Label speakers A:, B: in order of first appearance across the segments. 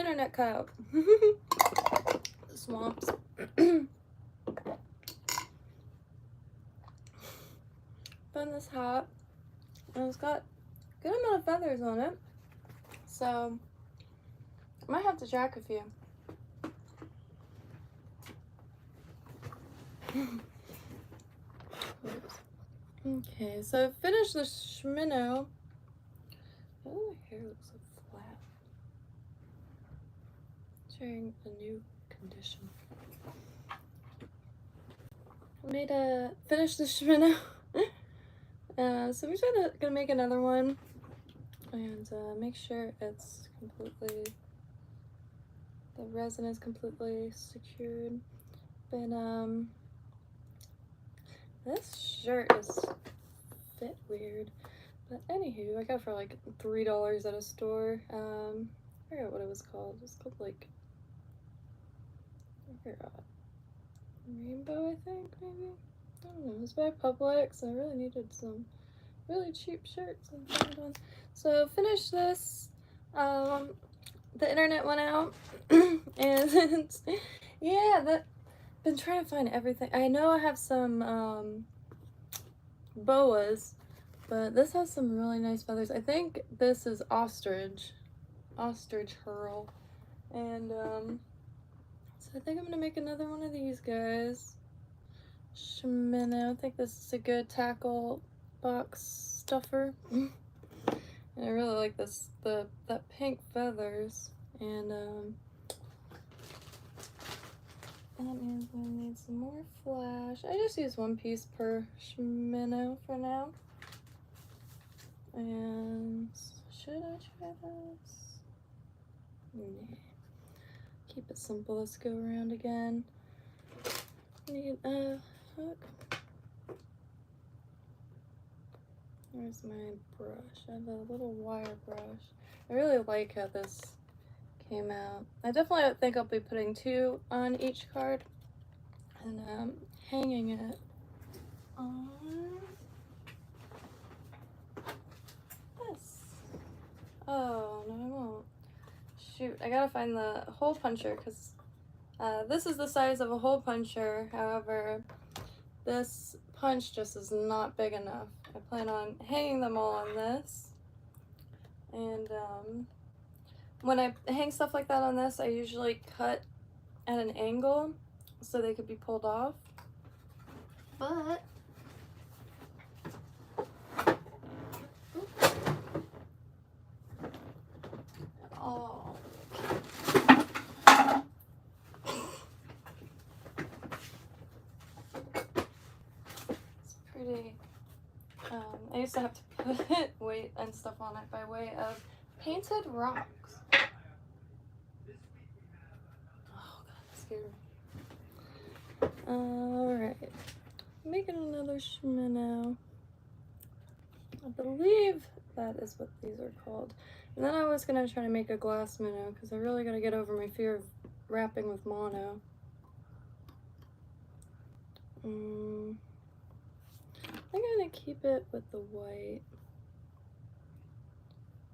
A: internet cut out. Swamps. Found this hat, and it's got a good amount of feathers on it, so I might have to jack a few. Okay, so I finished the schmino. Oh, my hair looks so flat. Sharing a new condition. I made finish the schmino. So we're gonna make another one and make sure it's completely, the resin is completely secured. But this shirt is fit weird. But anywho, I got it for like $3 at a store. I forgot what it was called. It was called like, I forgot. Rainbow, I think, maybe? I don't know. It was by Publix. I really needed some really cheap shirts. So finish this. The internet went out. And yeah, been trying to find everything. I know I have some boas, but this has some really nice feathers. I think this is ostrich herl, and so I think I'm gonna make another one of these guys. Schmino. I think this is a good tackle box stuffer. And I really like this, that pink feathers, and that means we need some more flash. I just use one piece per schmino for now. And should I try this? Nah. Keep it simple. Let's go around again. Need a hook. Where's my brush? I have a little wire brush. I really like how this came out. I definitely think I'll be putting 2 on each card and hanging it on this. Oh, no, I won't. Shoot, I gotta find the hole puncher because this is the size of a hole puncher. However, this punch just is not big enough. I plan on hanging them all on this. And when I hang stuff like that on this, I usually cut at an angle so they could be pulled off. But oh, it's pretty. I used to have to put weight and stuff on it by way of painted rocks. Oh god, that scared me. Alright. Making another schmino. I believe that is what these are called. And then I was gonna try to make a glass minnow because I really gotta get over my fear of wrapping with mono. I'm gonna keep it with the white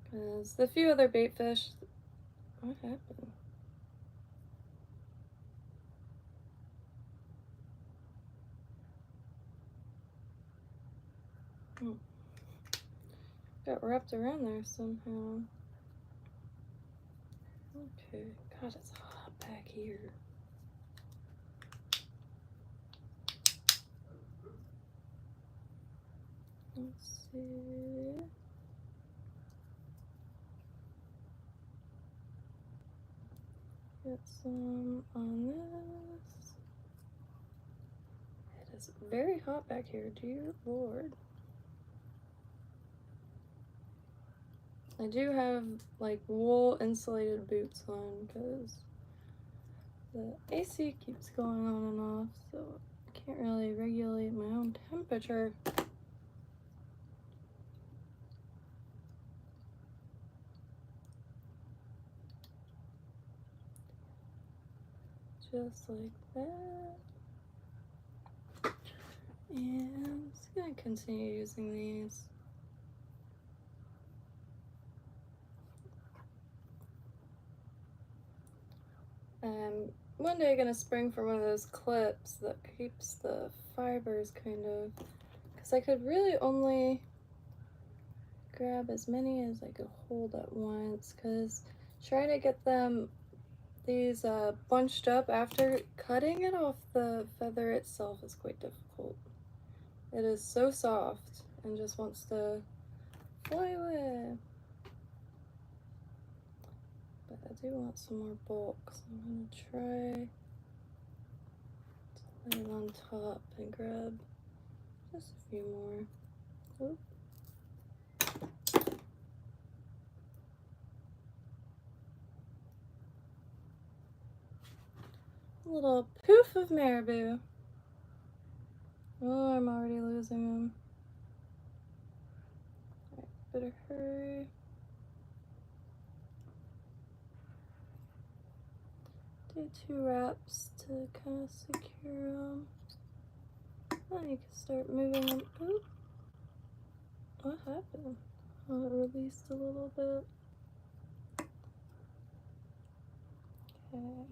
A: because the few other bait fish. What happened? Got wrapped around there somehow. Okay, God, it's hot back here. Let's see. Get some on this. It is very hot back here, dear Lord. I do have like wool insulated boots on because the AC keeps going on and off, so I can't really regulate my own temperature. Just like that. And I'm just gonna continue using these. I'm one day gonna spring for one of those clips that keeps the fibers kind of, because I could really only grab as many as I could hold at once, because trying to get these bunched up after cutting it off the feather itself is quite difficult. It is so soft and just wants to fly away. But I do want some more bulk, so I'm gonna try to lay it on top and grab just a few more. Oop. A little poof of marabou. Oh, I'm already losing them. Alright, better hurry. Do 2 wraps to kind of secure them. Now you can start moving them. Oop. What happened? Oh, it released a little bit. Okay.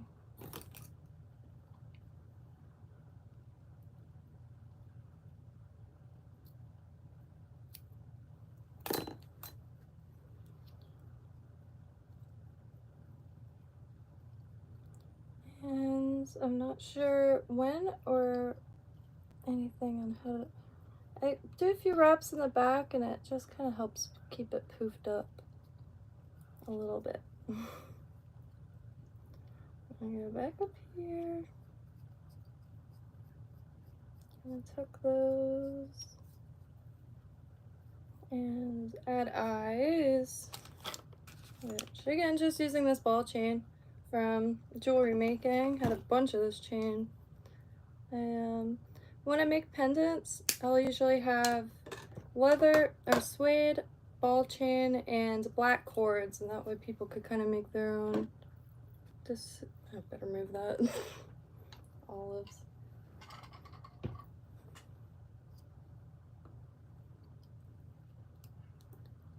A: And I'm not sure when or anything on how to. I do a few wraps in the back and it just kind of helps keep it poofed up a little bit. I'm gonna go back up here. Gonna tuck those and add eyes, which again, just using this ball chain from jewelry making. Had a bunch of this chain. And when I make pendants, I'll usually have leather or suede, ball chain, and black cords, and that way people could kind of make their own. This, I better move that. Olives.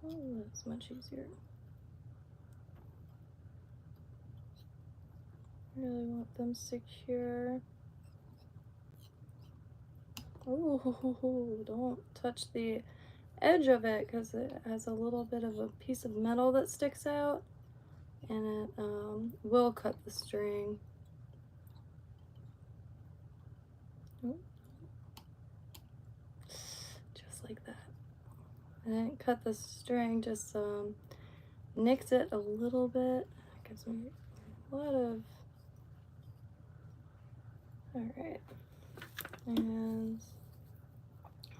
A: Oh, that's much easier. Really want them secure. Oh, don't touch the edge of it because it has a little bit of a piece of metal that sticks out, and it will cut the string. Just like that. I didn't cut the string, just nicked it a little bit. It gives me a lot of. Alright. And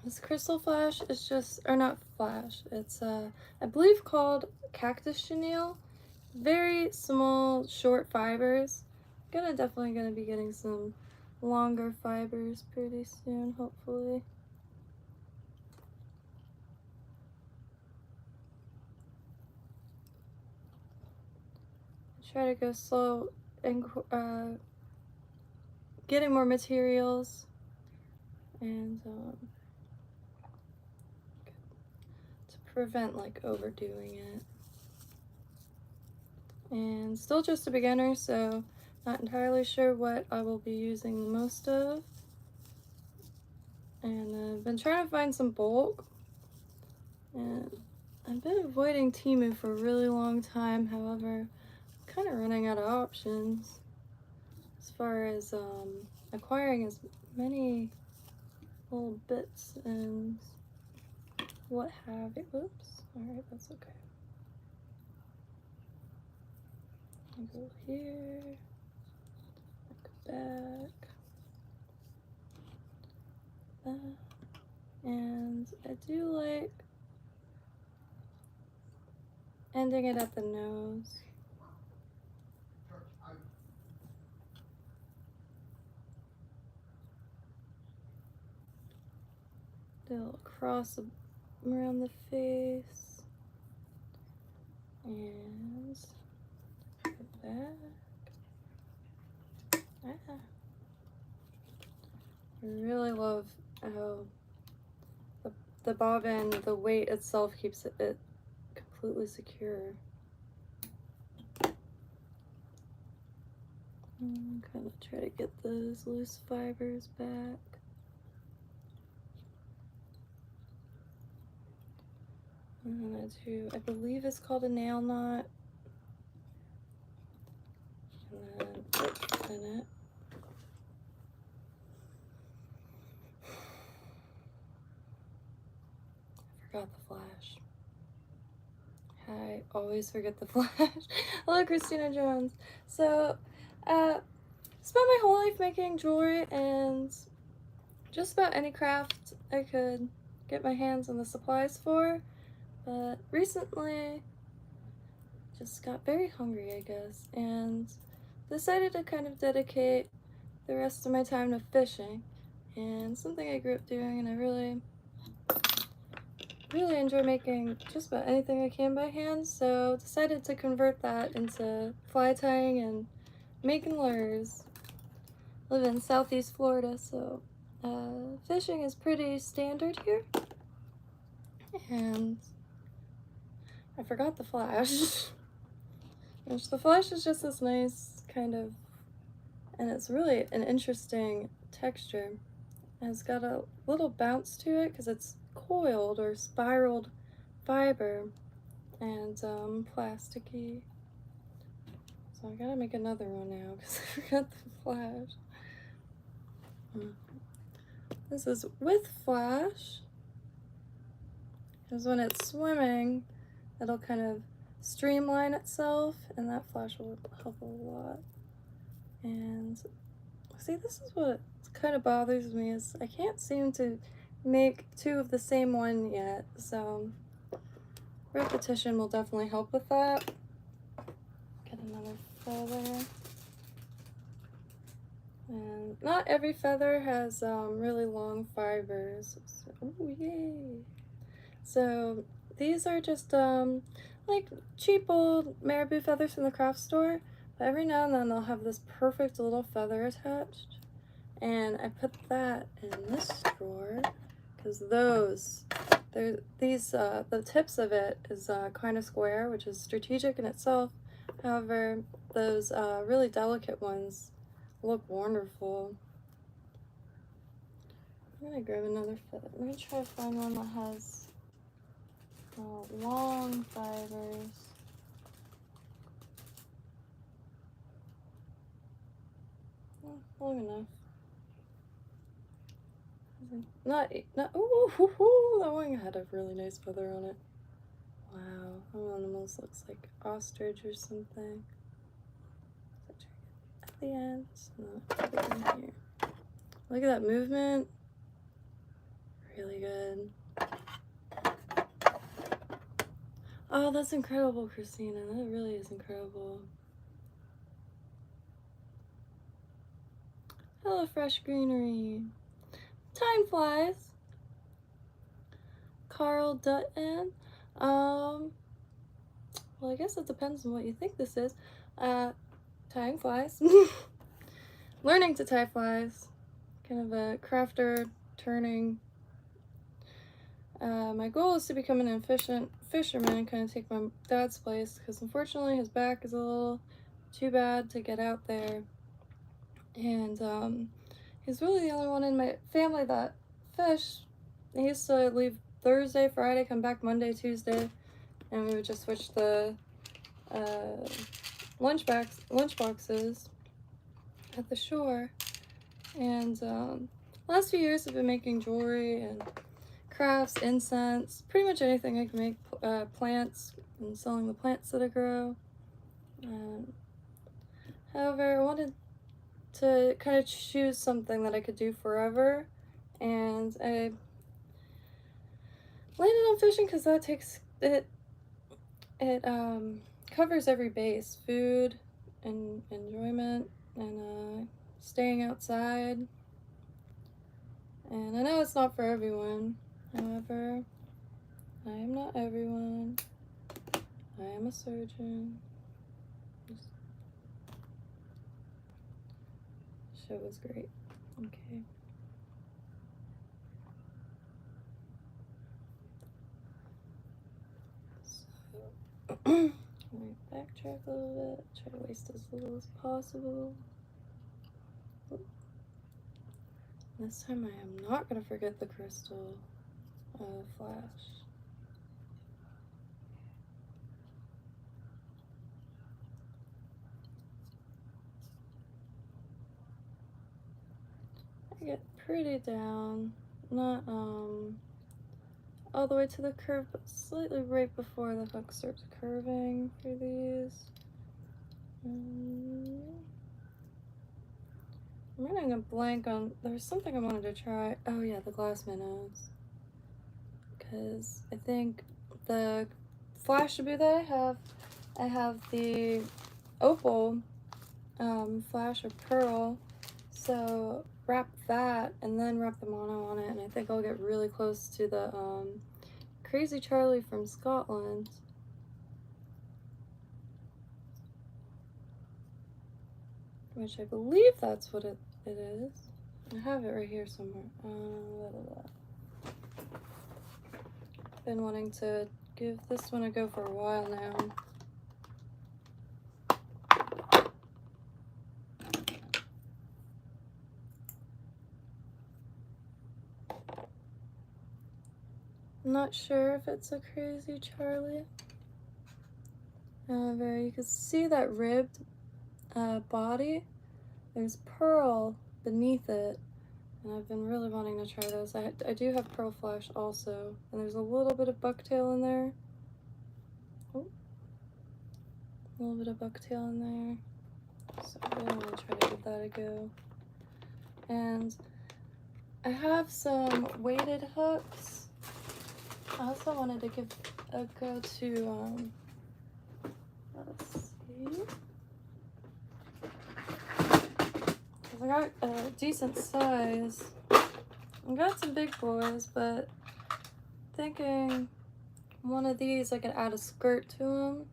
A: this crystal flash is just, or not flash, it's I believe called cactus chenille. Very small, short fibers. Definitely gonna be getting some longer fibers pretty soon, hopefully. Try to go slow and getting more materials and to prevent like overdoing it. And still just a beginner, so not entirely sure what I will be using the most of. And I've been trying to find some bulk, and I've been avoiding Temu for a really long time. However, I'm kind of running out of options as far as acquiring as many little bits and what have you. Oops, alright, that's okay. I go here, I go back, and I do like ending it at the nose. Do a little cross around the face, and go back. I really love how the bobbin, the weight itself keeps it completely secure. Kind of try to get those loose fibers back. And then I do, I believe it's called a nail knot. And then pin it. I forgot the flash. I always forget the flash. Hello, Christina Jones. So, spent my whole life making jewelry and just about any craft I could get my hands on the supplies for. But recently, just got very hungry, I guess, and decided to kind of dedicate the rest of my time to fishing. And something I grew up doing, and I really enjoy making just about anything I can by hand, so decided to convert that into fly tying and making lures. Live in Southeast Florida, so fishing is pretty standard here. And I forgot the flash. Which the flash is just this nice kind of, and it's really an interesting texture. And it's got a little bounce to it because it's coiled or spiraled fiber and plasticky. So I gotta make another one now because I forgot the flash. This is with flash, because when it's swimming, it'll kind of streamline itself, and that flash will help a lot. And see, this is what kind of bothers me, is I can't seem to make two of the same one yet, so repetition will definitely help with that. Get another feather. And not every feather has really long fibers. So, ooh, yay! So these are just like cheap old marabou feathers from the craft store, but every now and then they'll have this perfect little feather attached. And I put that in this drawer because those, the tips of it is kind of square, which is strategic in itself. However, those really delicate ones look wonderful. I'm gonna grab another feather. Let me try to find one that has long fibers. Long enough. Not, ooh, that one had a really nice feather on it. Wow, that one almost looks like ostrich or something. At the end, not in here. Look at that movement. Really good. Oh, that's incredible, Christina. That really is incredible. Hello, Fresh Greenery. Time flies. Carl Dutton. Well, I guess it depends on what you think this is. Tying flies. Learning to tie flies. Kind of a crafter turning. My goal is to become an efficient fisherman, kind of take my dad's place, because unfortunately his back is a little too bad to get out there. And he's really the only one in my family that fish. He used to leave Thursday, Friday, come back Monday, Tuesday, and we would just switch the lunch boxes at the shore. And last few years I've been making jewelry and crafts, incense, pretty much anything I can make, plants, and selling the plants that I grow. However, I wanted to kind of choose something that I could do forever, and I landed on fishing because that takes it covers every base: food and enjoyment and staying outside. And I know it's not for everyone, however, I am not everyone. I am a surgeon. This show was great. Okay. So, let me backtrack a little bit. Try to waste as little as possible. This time I am not gonna forget the crystal flash. I get pretty down, not all the way to the curve, but slightly right before the hook starts curving for these. I'm running a blank on, there's something I wanted to try. Oh yeah, the glass minnows. Because I think the flash taboo that I have the opal flash or pearl, so wrap that and then wrap the mono on it, and I think I'll get really close to the Crazy Charlie from Scotland. Which I believe that's what it is. I have it right here somewhere. Been wanting to give this one a go for a while now. I'm not sure if it's a Crazy Charlie. However, you can see that ribbed body. There's pearl beneath it, and I've been really wanting to try those. I do have pearl flash also, and there's a little bit of bucktail in there. Oh, a little bit of bucktail in there. So I really want to try to give that a go. And I have some weighted hooks. I also wanted to give a go to, let's see. I got a decent size. I got some big boys, but thinking one of these I could add a skirt to them.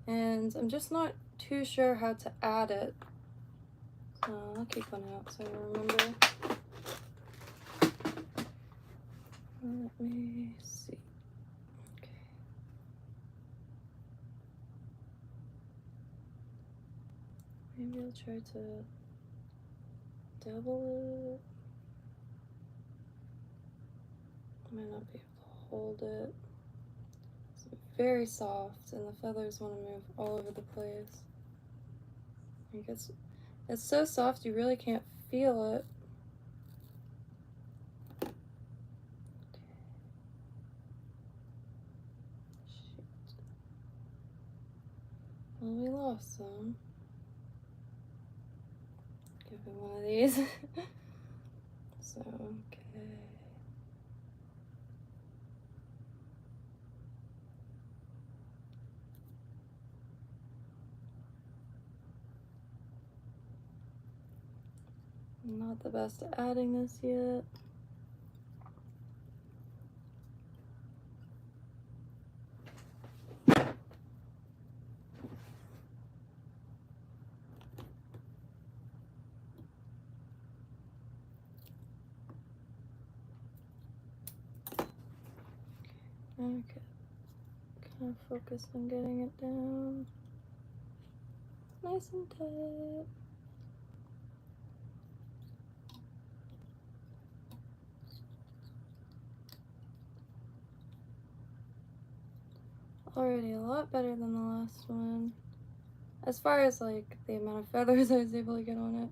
A: And I'm just not too sure how to add it. So I'll keep one out so I remember. Let me see. Okay. Maybe I'll try to double it. I might not be able to hold it. It's very soft and the feathers want to move all over the place. Like it's so soft you really can't feel it. Shoot. Well, we lost some. Give it one of these. So, okay. I'm not the best at adding this yet. Okay, kind of focus on getting it down nice and tight. Already a lot better than the last one, as far as like the amount of feathers I was able to get on it.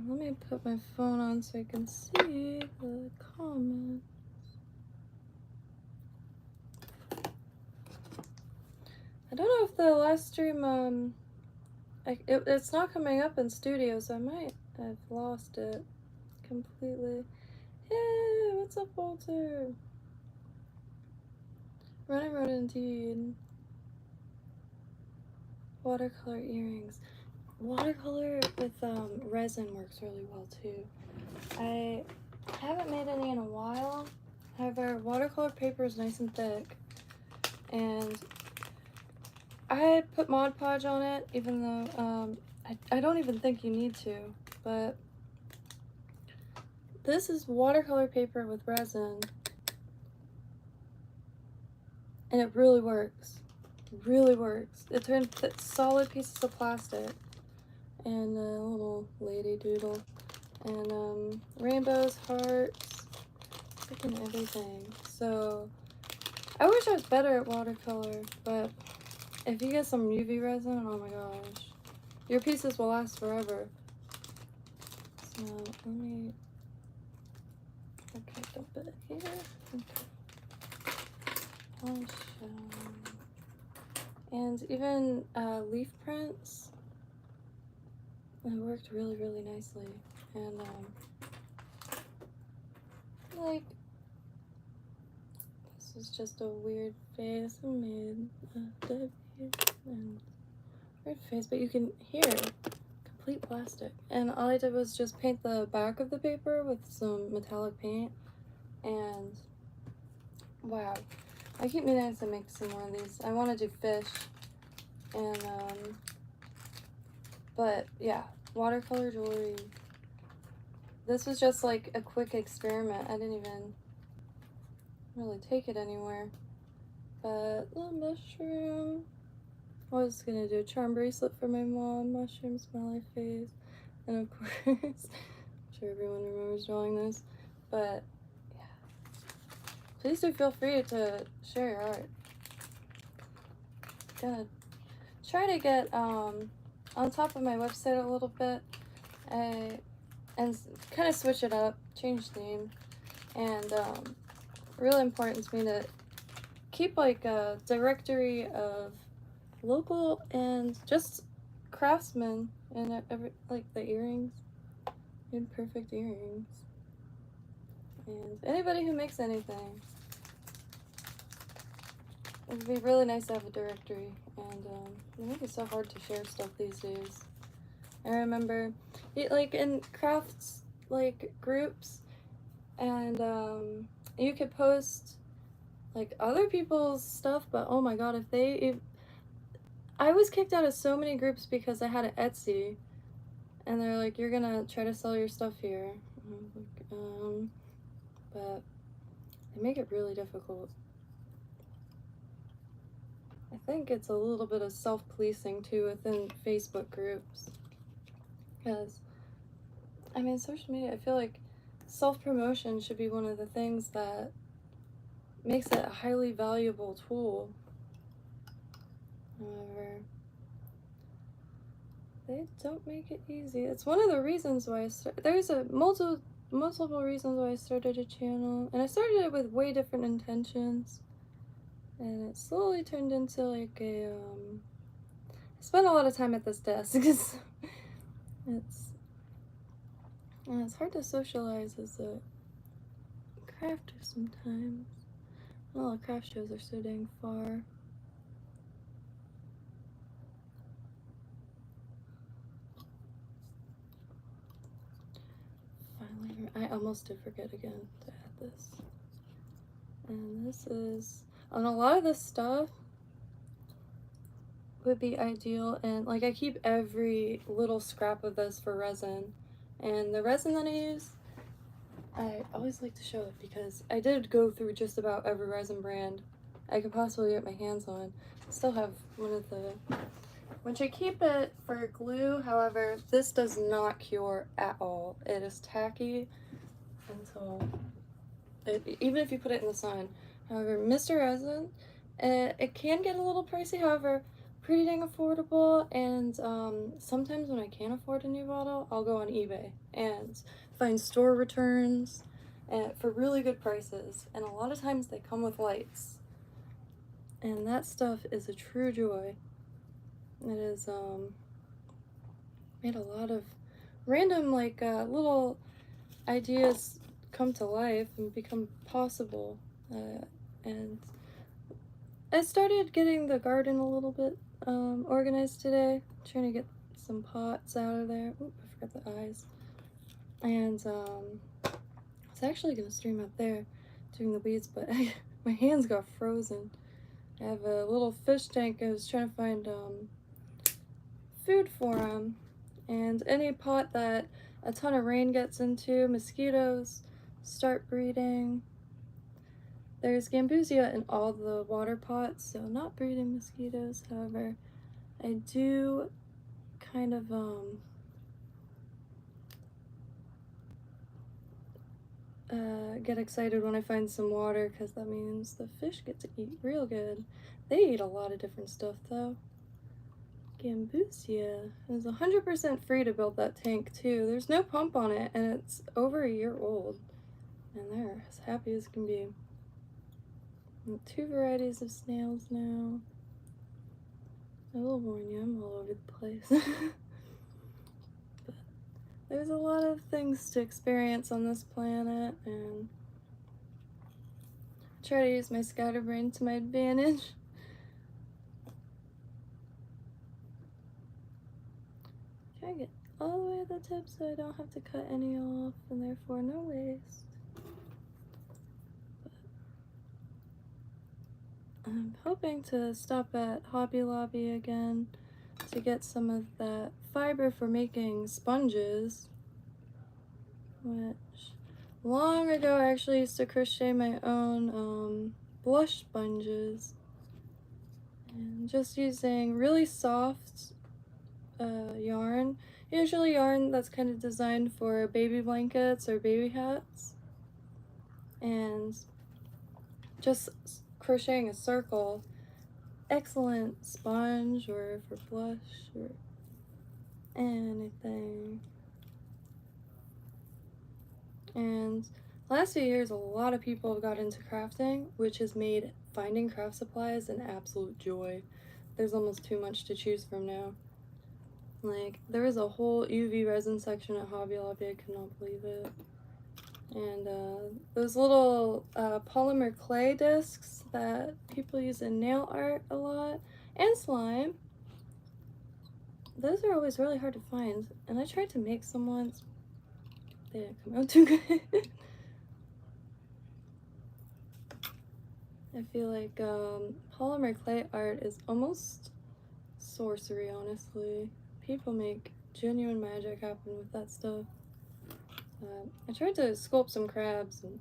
A: Let me put my phone on so I can see the comments. I don't know if the last stream, it's not coming up in studio, so I might have lost it completely. Hey, what's up, Walter? Running road indeed. Watercolor earrings. Watercolor with resin works really well too. I haven't made any in a while. However, watercolor paper is nice and thick, and I put Mod Podge on it, even though I don't even think you need to, but this is watercolor paper with resin, and it really works. It really works. It turns solid pieces of plastic and a little lady doodle, and rainbows, hearts, freaking everything. So I wish I was better at watercolor, but if you get some UV resin, oh my gosh, your pieces will last forever. So let me, okay, dump it here. Okay. And even leaf prints, it worked really, really nicely. And like, this is just a weird face I made, W and weird face, but you can hear complete plastic. And all I did was just paint the back of the paper with some metallic paint, and wow, I keep meaning to make some more of these. I want to do fish, and but yeah, watercolor jewelry. This was just like a quick experiment. I didn't even really take it anywhere. But the mushroom. I was gonna do a charm bracelet for my mom, mushroom, smiley face, and of course, I'm sure everyone remembers drawing this. But yeah, please do feel free to share your art. Gonna try to get on top of my website a little bit, and kind of switch it up, change the name, and really important to me to keep like a directory of local and just craftsmen and every, like the earrings, imperfect earrings, and anybody who makes anything. It would be really nice to have a directory, and it make it so hard to share stuff these days. I remember, like in crafts, like groups, and you could post like other people's stuff, but oh my god, I was kicked out of so many groups because I had an Etsy, and they're like, you're gonna try to sell your stuff here. And I was like, but they make it really difficult. I think it's a little bit of self-policing too within Facebook groups, because I mean, social media, I feel like self-promotion should be one of the things that makes it a highly valuable tool. However, they don't make it easy. It's one of the reasons why there's a multiple reasons why I started a channel, and I started it with way different intentions, and it slowly turned into like a I spent a lot of time at this desk because it's hard to socialize as a crafter sometimes. All the craft shows are so dang far. Finally, I almost did forget again to add this. And this is, on a lot of this stuff would be ideal, and like I keep every little scrap of this for resin, and the resin that I use, I always like to show it because I did go through just about every resin brand I could possibly get my hands on. I still have one of the, which I keep it for glue. However, this does not cure at all. It is tacky until even if you put it in the sun. However, Mr. Resin, it can get a little pricey. However, pretty dang affordable. And sometimes when I can't afford a new bottle, I'll go on eBay and find store returns for really good prices. And a lot of times they come with lights, and that stuff is a true joy. It is made a lot of random like little ideas come to life and become possible. And I started getting the garden a little bit organized today, trying to get some pots out of there. Oop, I forgot the eyes. And I was actually gonna stream up there doing the weeds, but my hands got frozen. I have a little fish tank. I was trying to find food for them, and any pot that a ton of rain gets into, mosquitoes start breeding. There's gambusia in all the water pots, so not breeding mosquitoes. However, I do kind of get excited when I find some water, because that means the fish get to eat real good. They eat a lot of different stuff though. Gambusia is 100% free to build that tank too. There's no pump on it, and it's over a year old. And they're as happy as can be. And 2 varieties of snails now. I will warn you, I'm all over the place. But there's a lot of things to experience on this planet, and I try to use my scatterbrain to my advantage. Try to get all the way at the tip so I don't have to cut any off, and therefore no waste. I'm hoping to stop at Hobby Lobby again to get some of that fiber for making sponges, which long ago I actually used to crochet my own blush sponges, and just using really soft yarn, usually yarn that's kind of designed for baby blankets or baby hats, and just crocheting a circle. Excellent sponge or for blush or anything. And last few years, a lot of people have got into crafting, which has made finding craft supplies an absolute joy. There's almost too much to choose from now. Like, there is a whole UV resin section at Hobby Lobby, I could not believe it. And those little polymer clay discs that people use in nail art a lot, and slime, those are always really hard to find. And I tried to make some once, they didn't come out too good. I feel like polymer clay art is almost sorcery, honestly. People make genuine magic happen with that stuff. I tried to sculpt some crabs and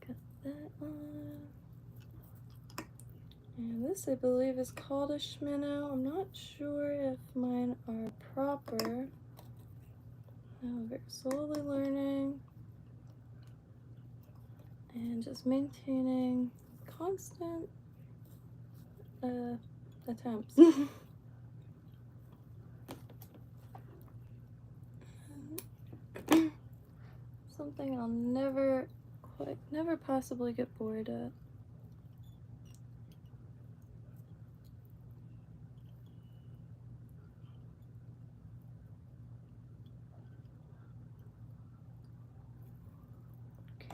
A: got that on. And this, I believe, is called a schminnow. I'm not sure if mine are proper. However, slowly learning and just maintaining constant attempts. Something I'll never possibly get bored at.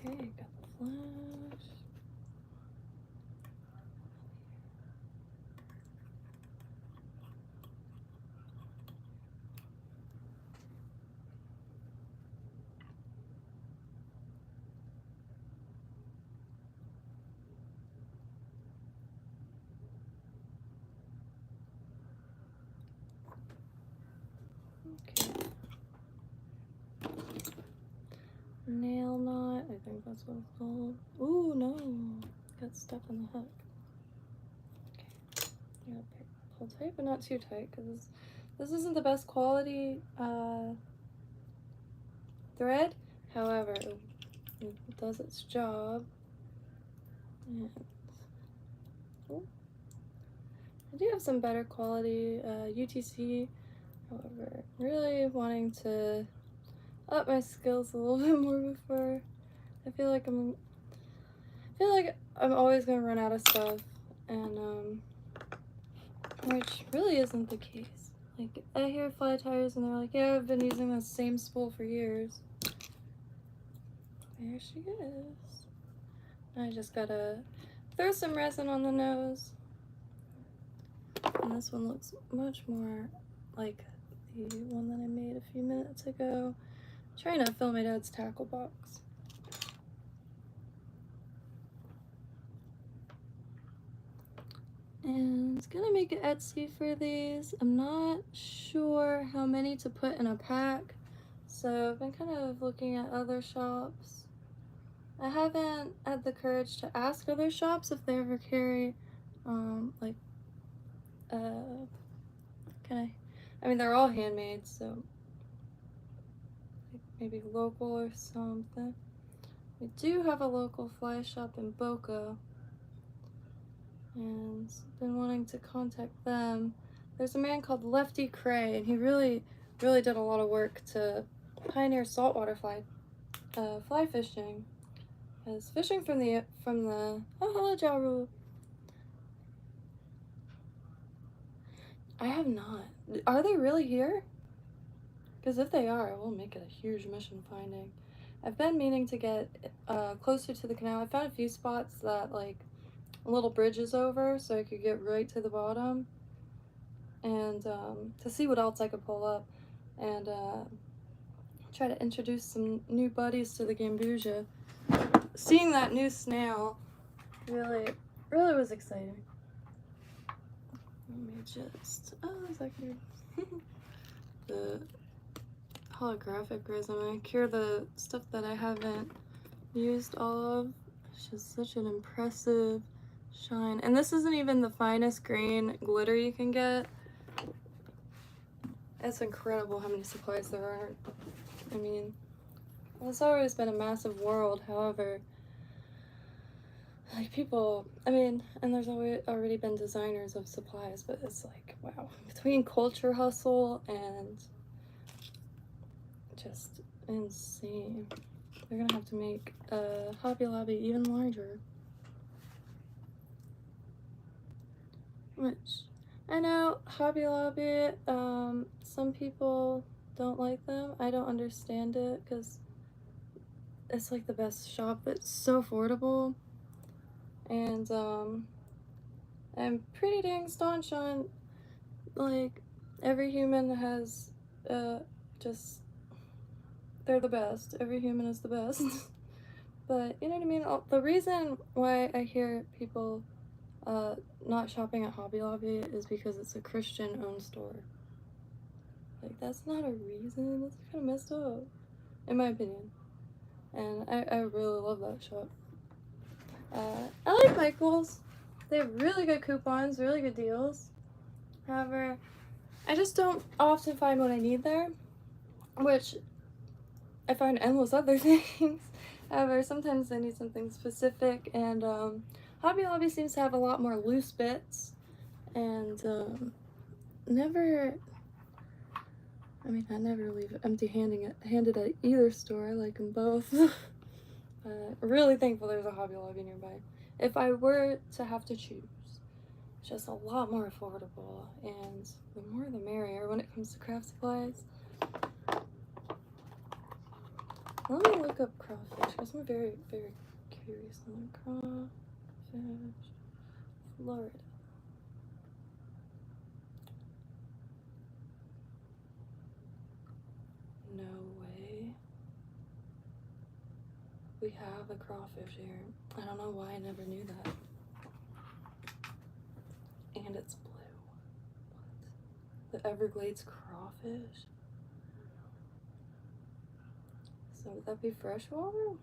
A: Okay, got the flash. Okay. Nail knot, I think that's what it's called. Ooh, no, got stuck on the hook. Okay, yeah, pull tight, but not too tight, because this isn't the best quality thread. However, it does its job. And I do have some better quality UTC. However, really wanting to up my skills a little bit more before I feel like I'm always gonna run out of stuff, and which really isn't the case. Like, I hear fly tires and they're like, yeah, I've been using the same spool for years. There she is. I just gotta throw some resin on the nose. And this one looks much more like the one that I made a few minutes ago. I'm trying to fill my dad's tackle box. And it's gonna make an Etsy for these. I'm not sure how many to put in a pack, so I've been kind of looking at other shops. I haven't had the courage to ask other shops if they ever carry I mean, they're all handmade, so maybe local or something. We do have a local fly shop in Boca, and been wanting to contact them. There's a man called Lefty Cray, and he really did a lot of work to pioneer saltwater fly fishing. Because fishing from the oh, hello, Jaru. I have not. Are they really here? Because if they are, I will make it a huge mission finding. I've been meaning to get closer to the canal. I found a few spots that like a little bridge is over, so I could get right to the bottom, and to see what else I could pull up, and try to introduce some new buddies to the Gambusia. Seeing that new snail really was exciting. Let me just, oh, is that cute? The holographic resume. Here are the stuff that I haven't used all of. It's just such an impressive shine. And this isn't even the finest grain glitter you can get. It's incredible how many supplies there are. I mean, it's always been a massive world, however, like people, I mean, and there's already been designers of supplies, but it's like, wow, between culture hustle and just insane. They're gonna have to make Hobby Lobby even larger. Which, I know Hobby Lobby, some people don't like them. I don't understand it because it's like the best shop that's so affordable. And I'm pretty dang staunch on, like, every human has just, they're the best. Every human is the best. But you know what I mean? The reason why I hear people not shopping at Hobby Lobby is because it's a Christian-owned store. Like, that's not a reason. That's kind of messed up, in my opinion. And I really love that shop. I like Michael's. They have really good coupons, really good deals. However, I just don't often find what I need there, which I find endless other things. However, sometimes I need something specific, and Hobby Lobby seems to have a lot more loose bits, and never, I mean, I never leave empty-handed at either store. I like them both. Really thankful there's a Hobby Lobby nearby. If I were to have to choose, it's just a lot more affordable, and the more the merrier when it comes to craft supplies. Let me look up crawfish, because I'm very curious on crawfish, Florida. No way. We have a crawfish here. I don't know why I never knew that. And it's blue. What? The Everglades crawfish? So would that be freshwater?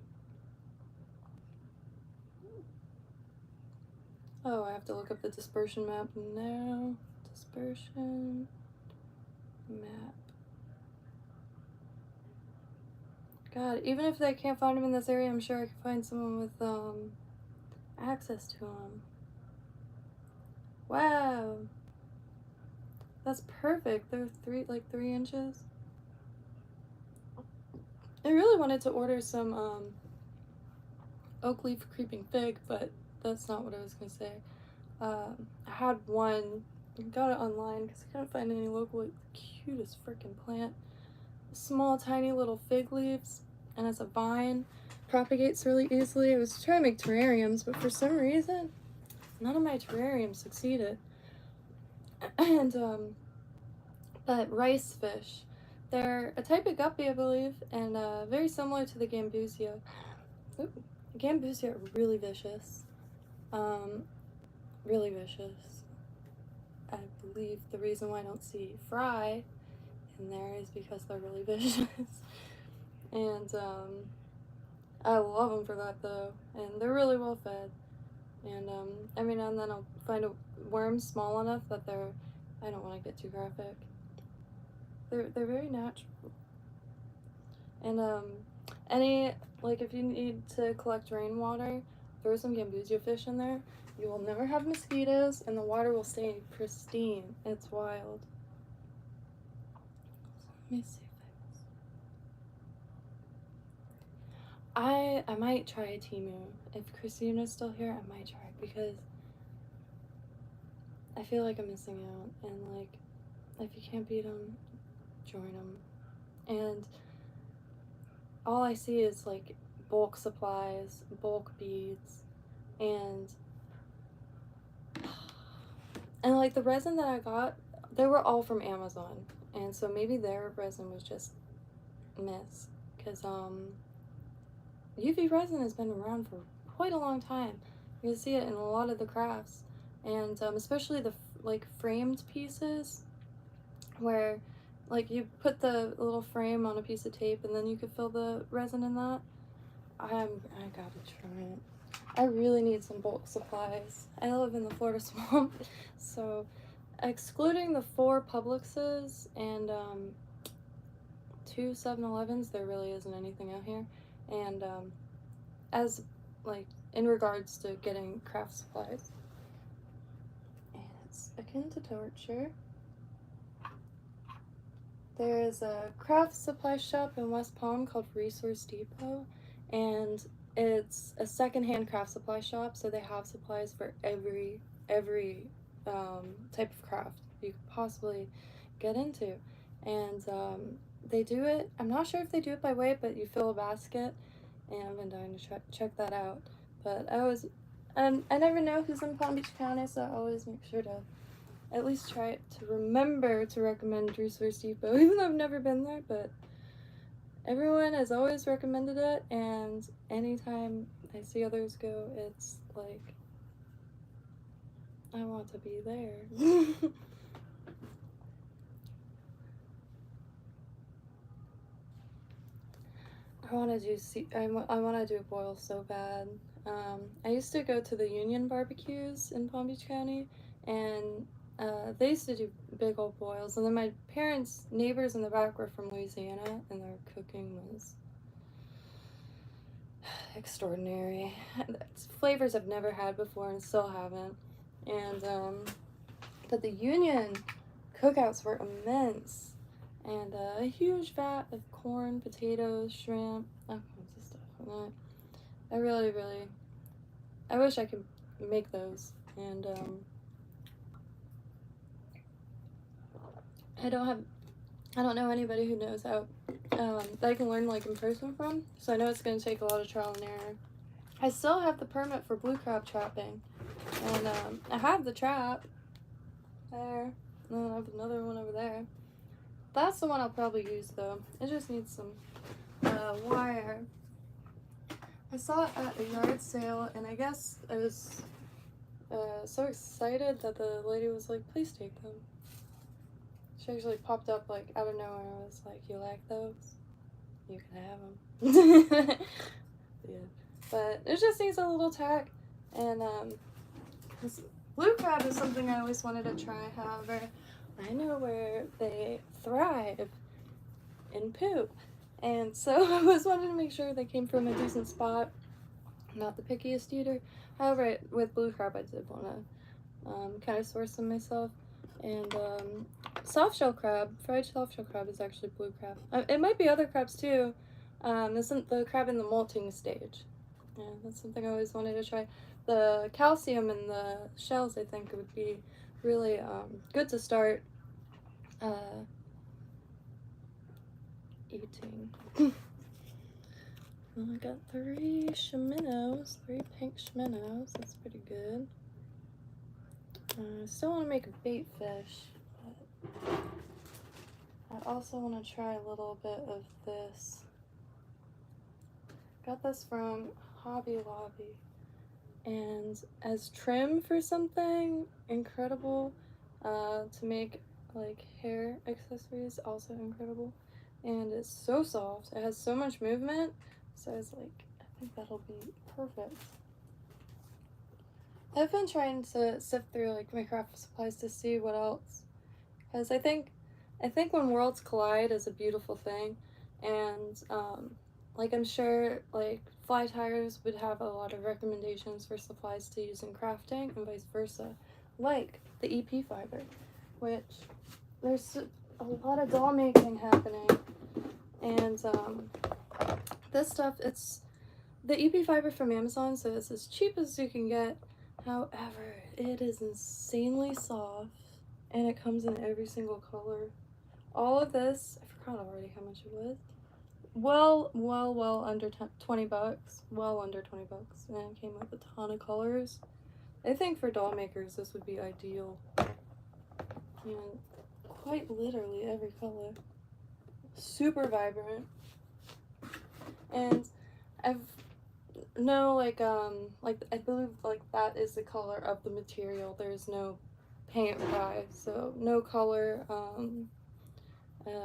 A: Oh, I have to look up the dispersion map now. Dispersion map. God, even if they can't find them in this area, I'm sure I can find someone with access to them. Wow. That's perfect. They're 3 inches. I really wanted to order some oak leaf creeping fig, but that's not what I was gonna say. I had one, got it online because I couldn't find any local. Cutest freaking plant. Small, tiny little fig leaves, and it's a vine. Propagates really easily. I was trying to make terrariums, but for some reason, none of my terrariums succeeded. And but rice fish. They're a type of guppy, I believe, and very similar to the gambusia. Ooh, gambusia are really vicious. Really vicious. I believe the reason why I don't see fry in there is because they're really vicious. And I love them for that though, and they're really well fed. And every now and then I'll find a worm small enough that I don't want to get too graphic. They're very natural. And any, like, if you need to collect rainwater, throw some gambusia fish in there. You will never have mosquitoes, and the water will stay pristine. It's wild. Let me see if I might try a Temu. If Christina's still here, I might try it because I feel like I'm missing out. And like, if you can't beat them, join them. And all I see is like bulk supplies, bulk beads, and like the resin that I got, they were all from Amazon, and so maybe their resin was just miss, because UV resin has been around for quite a long time. You can see it in a lot of the crafts, and especially the like framed pieces, where like you put the little frame on a piece of tape and then you could fill the resin in that. I gotta try it. I really need some bulk supplies. I live in the Florida swamp, so excluding the 4 Publixes and 2 7-Elevens, there really isn't anything out here. And as like in regards to getting craft supplies, and it's akin to torture. There's a craft supply shop in West Palm called Resource Depot, and it's a secondhand craft supply shop, so they have supplies for every type of craft you could possibly get into. And they do it, I'm not sure if they do it by weight, but you fill a basket, and I've been dying to check that out. But I never know who's in Palm Beach County, so I always make sure to at least try to remember to recommend Resource Depot, even though I've never been there, but everyone has always recommended it, and anytime I see others go, it's like, I want to be there. I want to do a boil so bad. I used to go to the Union barbecues in Palm Beach County, and they used to do big old boils. And then my parents' neighbors in the back were from Louisiana, and their cooking was extraordinary. It's flavors I've never had before and still haven't. And but the Union cookouts were immense, and a huge vat of corn, potatoes, shrimp, all kinds of stuff in that. I really, I wish I could make those, and I don't know anybody who knows how that I can learn like in person from, so I know it's gonna take a lot of trial and error. I still have the permit for blue crab trapping, and I have the trap there, and then I have another one over there. That's the one I'll probably use though. It just needs some wire. I saw it at a yard sale, and I guess I was so excited that the lady was like, please take them. She actually popped up like out of nowhere. I was like, you like those? You can have them. Yeah. But it just needs a little tack, and blue crab is something I always wanted to try. However, I know where they thrive, in poop, and so I was wanting to make sure they came from a decent spot, not the pickiest eater. However, with blue crab, I did want to kind of source them myself. And soft shell crab, fried soft shell crab is actually blue crab. It might be other crabs too. Isn't the crab in the molting stage? Yeah, that's something I always wanted to try. The calcium in the shells, I think, would be really good to start eating. Well, I got 3 shiminos, 3 pink shiminos. That's pretty good. I still want to make a bait fish, but I also want to try a little bit of this. Got this from Hobby Lobby, and as trim for something incredible, to make like hair accessories, also incredible. And it's so soft, it has so much movement, so I was like, I think that'll be perfect. I've been trying to sift through like my craft supplies to see what else, because I think when worlds collide is a beautiful thing, and like I'm sure like fly tires would have a lot of recommendations for supplies to use in crafting and vice versa, like the EP fiber, which there's a lot of doll making happening, and this stuff, it's the EP fiber from Amazon, so it's as cheap as you can get. However, it is insanely soft, and it comes in every single color. All of this, I forgot already how much it was. Well under 20 bucks. Well under 20 bucks. And it came with a ton of colors. I think for doll makers this would be ideal. And quite literally every color. Super vibrant. And I've like I believe like that is the color of the material. There's no paint dye, so no color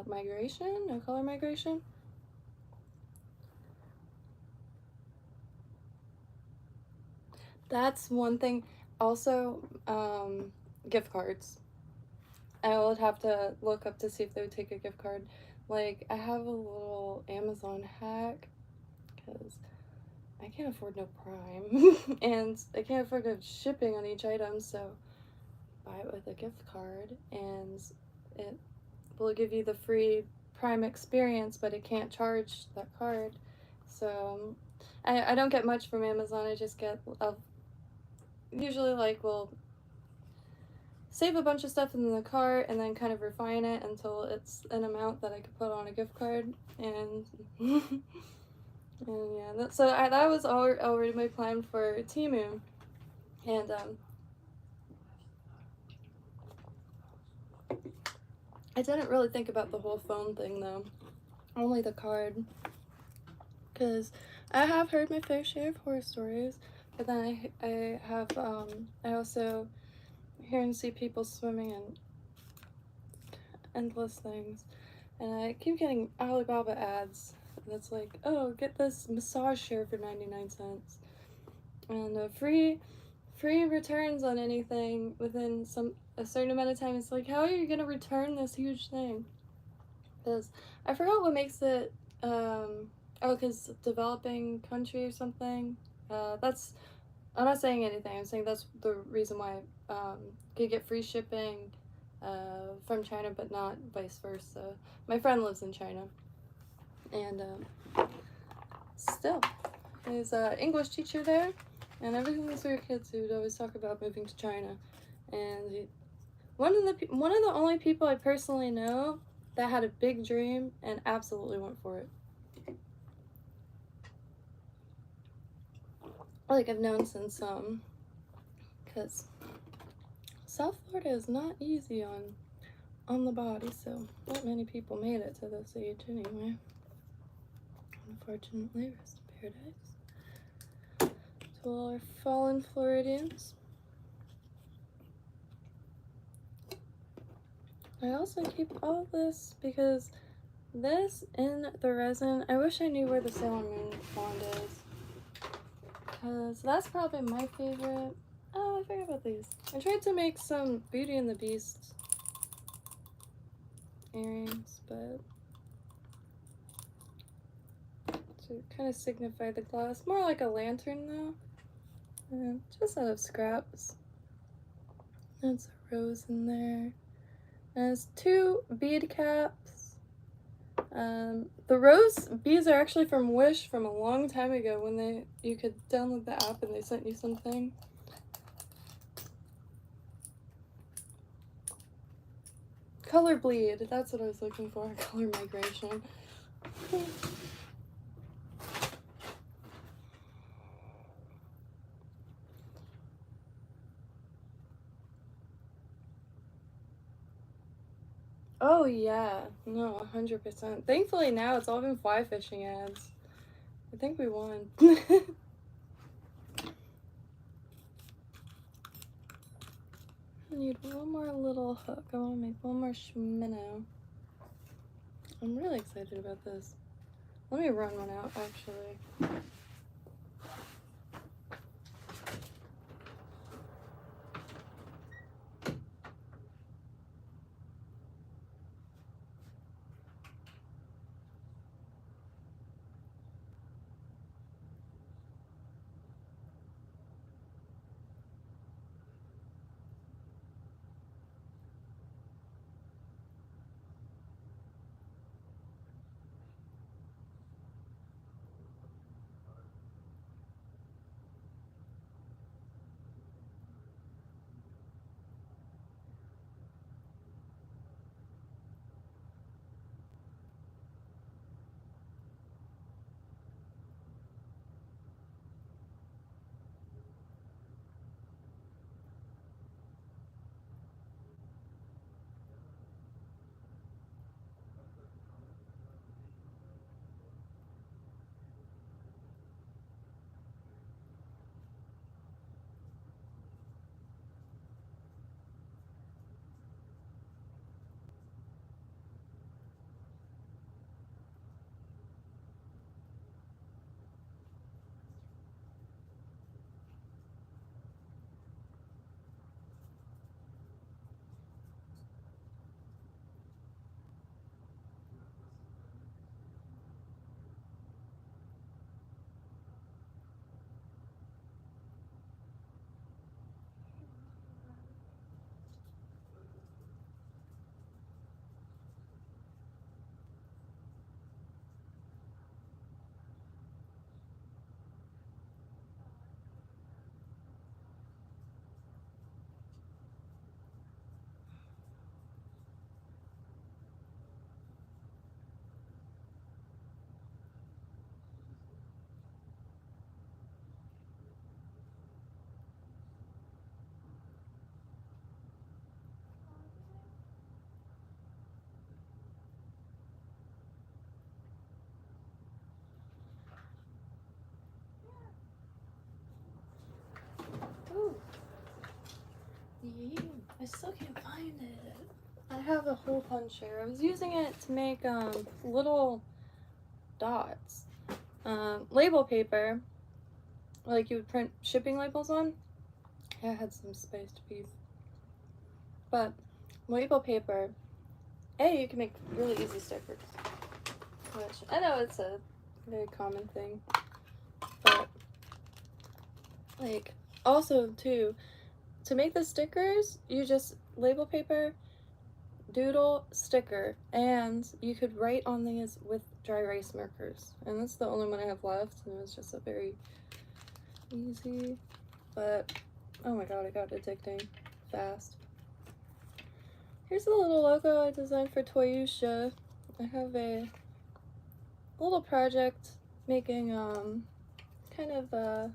A: migration, no color migration. That's one thing. Also, gift cards. I would have to look up to see if they would take a gift card. Like, I have a little Amazon hack, because I can't afford no Prime, and I can't afford no shipping on each item, so buy it with a gift card, and it will give you the free Prime experience, but it can't charge that card. So, I don't get much from Amazon. I just get usually like we'll save a bunch of stuff in the cart and then kind of refine it until it's an amount that I could put on a gift card, and and yeah, that was already my plan for Temu, and I didn't really think about the whole phone thing though, only the card, because I have heard my fair share of horror stories, but then I also hear and see people swimming in endless things, and I keep getting Alibaba ads that's like, oh, get this massage chair for 99 cents, and free returns on anything within a certain amount of time. It's like, how are you gonna return this huge thing? Because I forgot what makes it, because developing country or something. I'm not saying anything. I'm saying that's the reason why could get free shipping from China, but not vice versa. My friend lives in China, and still, he's an English teacher there, and ever since we were kids, he would always talk about moving to China. And one of the only people I personally know that had a big dream and absolutely went for it. Like, I've known since because South Florida is not easy on the body, so not many people made it to this age anyway. Unfortunately, rest in paradise to all our fallen Floridians. I also keep all this because this in the resin, I wish I knew where the Sailor Moon wand is, because that's probably my favorite. Oh, I forgot about these. I tried to make some Beauty and the Beast earrings, but to kind of signify the glass. More like a lantern though. And just out of scraps. That's a rose in there. And it's 2 bead caps. The rose beads are actually from Wish from a long time ago when you could download the app and they sent you something. Color bleed, that's what I was looking for. Color migration. Oh yeah, no, 100%. Thankfully now it's all been fly fishing ads. I think we won. I need one more little hook. I want to make one more schminnow. I'm really excited about this. Let me run one out actually. I still can't find it. I have a hole puncher. I was using it to make little dots. Label paper, like you would print shipping labels on. I had some spiced beef. But label paper, you can make really easy stickers. Which I know it's a very common thing. But like also too, to make the stickers, you just label paper, doodle, sticker, and you could write on these with dry erase markers. And that's the only one I have left, and it was just a very easy, but oh my god, it got addicting fast. Here's the little logo I designed for Toyusha. I have a little project making kind of a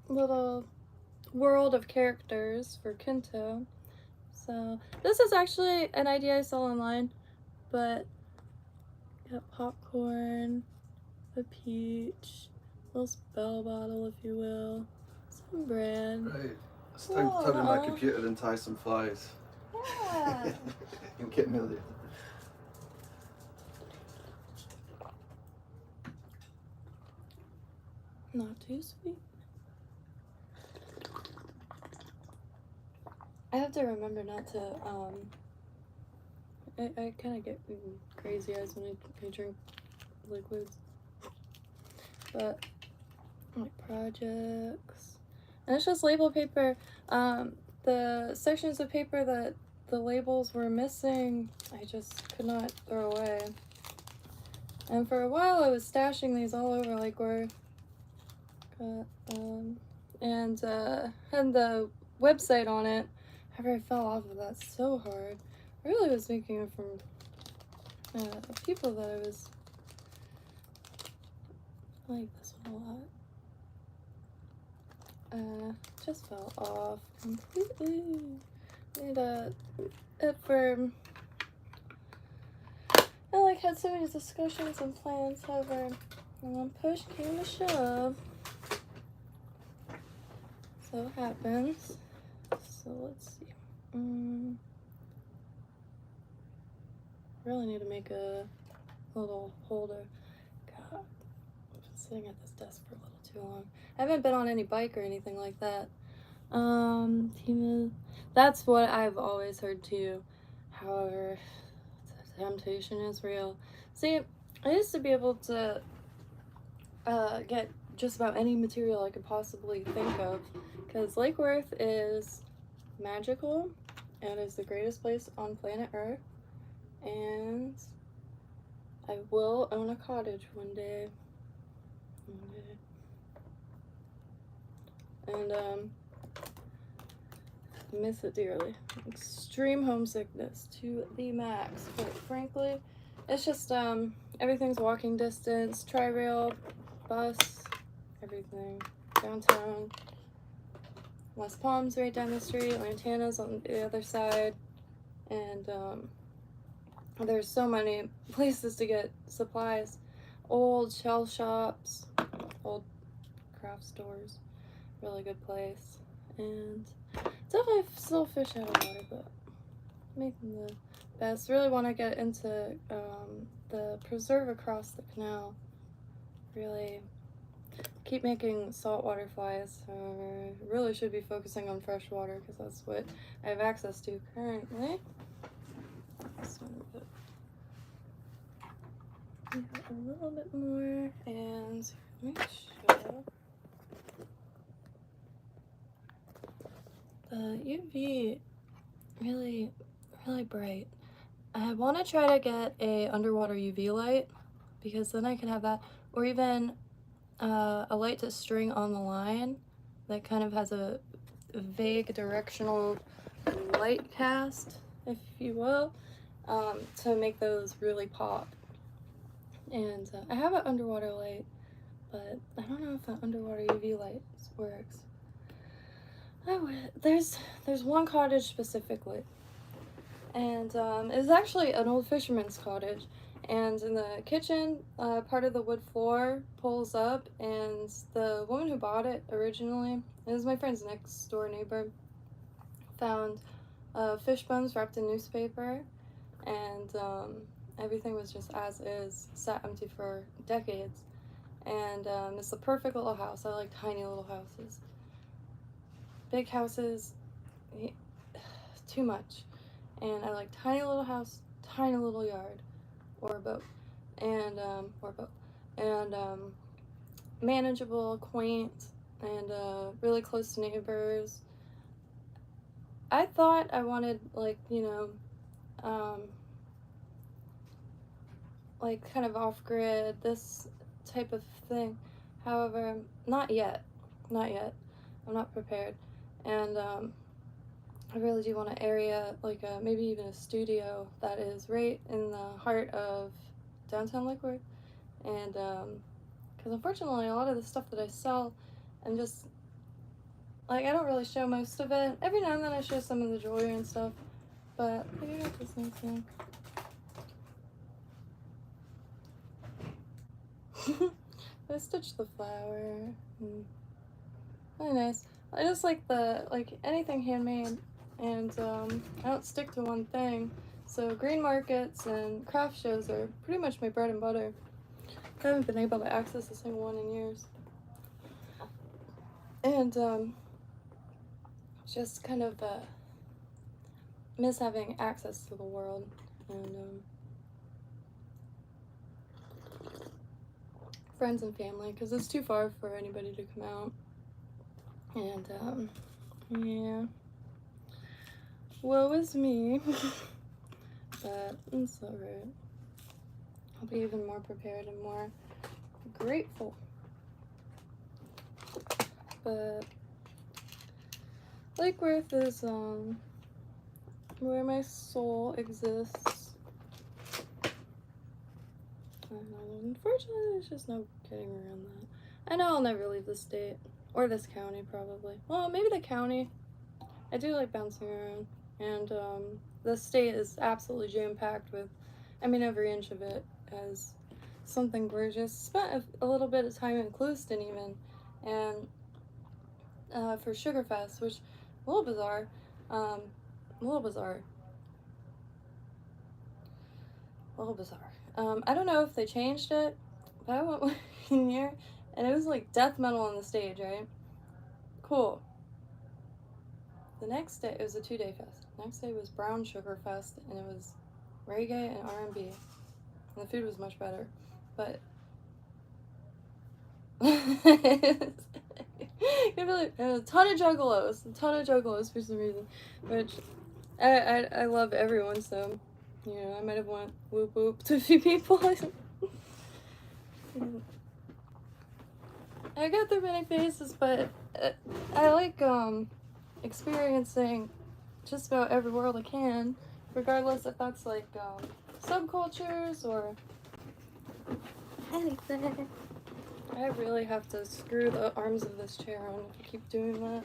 A: little world of characters for Kinto. So this is actually an idea I saw online, but got popcorn, a peach, a little spell bottle, if you will, some bread.
B: Right. It's time to turn on my computer and tie some flies.
A: Yeah.
B: And get million.
A: Not too sweet. I have to remember not to, I kind of get crazy eyes when I drink liquids. But, like, projects. And it's just label paper. The sections of paper that the labels were missing, I just could not throw away. And for a while, I was stashing these all over, like, where, and had the website on it. However, I fell off of that so hard. I really was making it from people that I was like this one a lot. Just fell off completely. Made it for. I like had so many discussions and plans. However, when push came to shove, so it happens. So let's see. Really need to make a little holder. God, I've been sitting at this desk for a little too long. I haven't been on any bike or anything like that. That's what I've always heard too. However, the temptation is real. See, I used to be able to get just about any material I could possibly think of, because Lake Worth is magical. It is the greatest place on planet Earth, and I will own a cottage one day. And miss it dearly. Extreme homesickness to the max, but frankly, it's just everything's walking distance, tri-rail, bus, everything. Downtown. West Palm's right down the street, Lantana's on the other side, and there's so many places to get supplies. Old shell shops, old craft stores, really good place. And definitely still fish out of water, but making the best. Really want to get into the preserve across the canal. Really keep making saltwater flies. Really should be focusing on freshwater because that's what I have access to currently. So a little bit more, and make sure the UV really bright. I want to try to get a underwater UV light, because then I can have that, or even a light to string on the line that kind of has a vague directional light cast, if you will, to make those really pop. And I have an underwater light, but I don't know if an underwater UV light works. There's one cottage specifically, and it's actually an old fisherman's cottage. And in the kitchen, part of the wood floor pulls up, and the woman who bought it originally, it was my friend's next door neighbor, found fish bones wrapped in newspaper, and everything was just as is, sat empty for decades. And it's the perfect little house. I like tiny little houses. Big houses, too much. And I like tiny little house, tiny little yard, or a boat, and manageable, quaint, and really close to neighbors. I thought I wanted, like, you know, like kind of off-grid, this type of thing. However, not yet. Not yet. I'm not prepared. And I really do want an area, like maybe even a studio that is right in the heart of downtown Lakewood. And because unfortunately a lot of the stuff that I sell, and just like, I don't really show most of it. Every now and then I show some of the jewelry and stuff, but I got this nice thing. I stitched the flower. Really nice. I just like anything handmade, and I don't stick to one thing. So green markets and craft shows are pretty much my bread and butter. I haven't been able to access a single one in years. And just kind of miss having access to the world, and friends and family, because it's too far for anybody to come out. And yeah, woe is me. But it's alright. I'll be even more prepared and more grateful. But Lake Worth is where my soul exists. And unfortunately, there's just no getting around that. I know I'll never leave the state. Or this county, probably. Well, maybe the county. I do like bouncing around. And the state is absolutely jam-packed with, I mean, every inch of it as something gorgeous. Spent a little bit of time in Clewiston even, and for Sugarfest, which a little bizarre. A little bizarre. I don't know if they changed it, but I went one year, and it was like death metal on the stage, right? Cool. The next day, it was a 2-day fest. The next day was Brown Sugar Fest, and it was reggae and R&B. And the food was much better. But it really, a ton of juggalos for some reason. Which I love everyone, so you know, I might have went whoop whoop to a few people. I got through many phases, but I like experiencing just about every world I can, regardless if that's like subcultures or anything. I really have to screw the arms of this chair on if I keep doing that.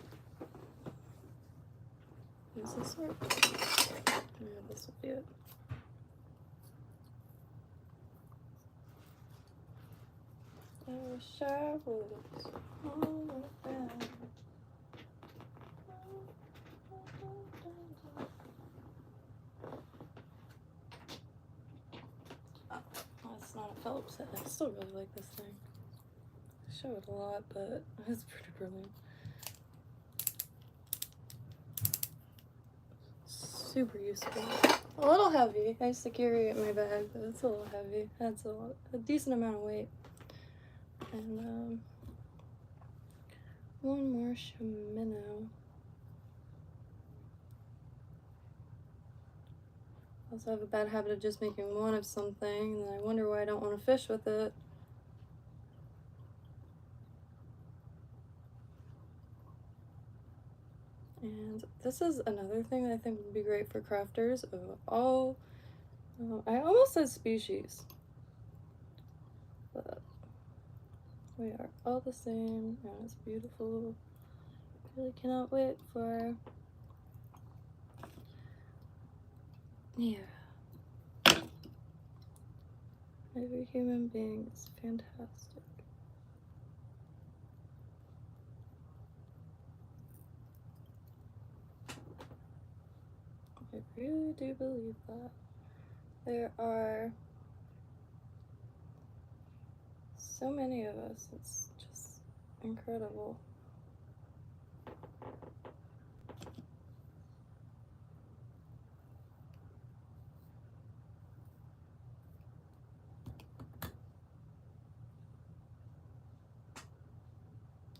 A: Does this work? Yeah, this will be it. I wish I was all of that. Oh, it's not a Phillips head. I still really like this thing. I show it a lot, but it's pretty brilliant. Super useful. A little heavy. I used to carry it in my bag, but it's a little heavy. That's a decent amount of weight. And one more Shimano. I also have a bad habit of just making one of something, and then I wonder why I don't want to fish with it. And this is another thing that I think would be great for crafters of all, I almost said species, but we are all the same, and it's beautiful. Really cannot wait for, yeah. Every human being is fantastic. I really do believe that. There are so many of us. It's just incredible.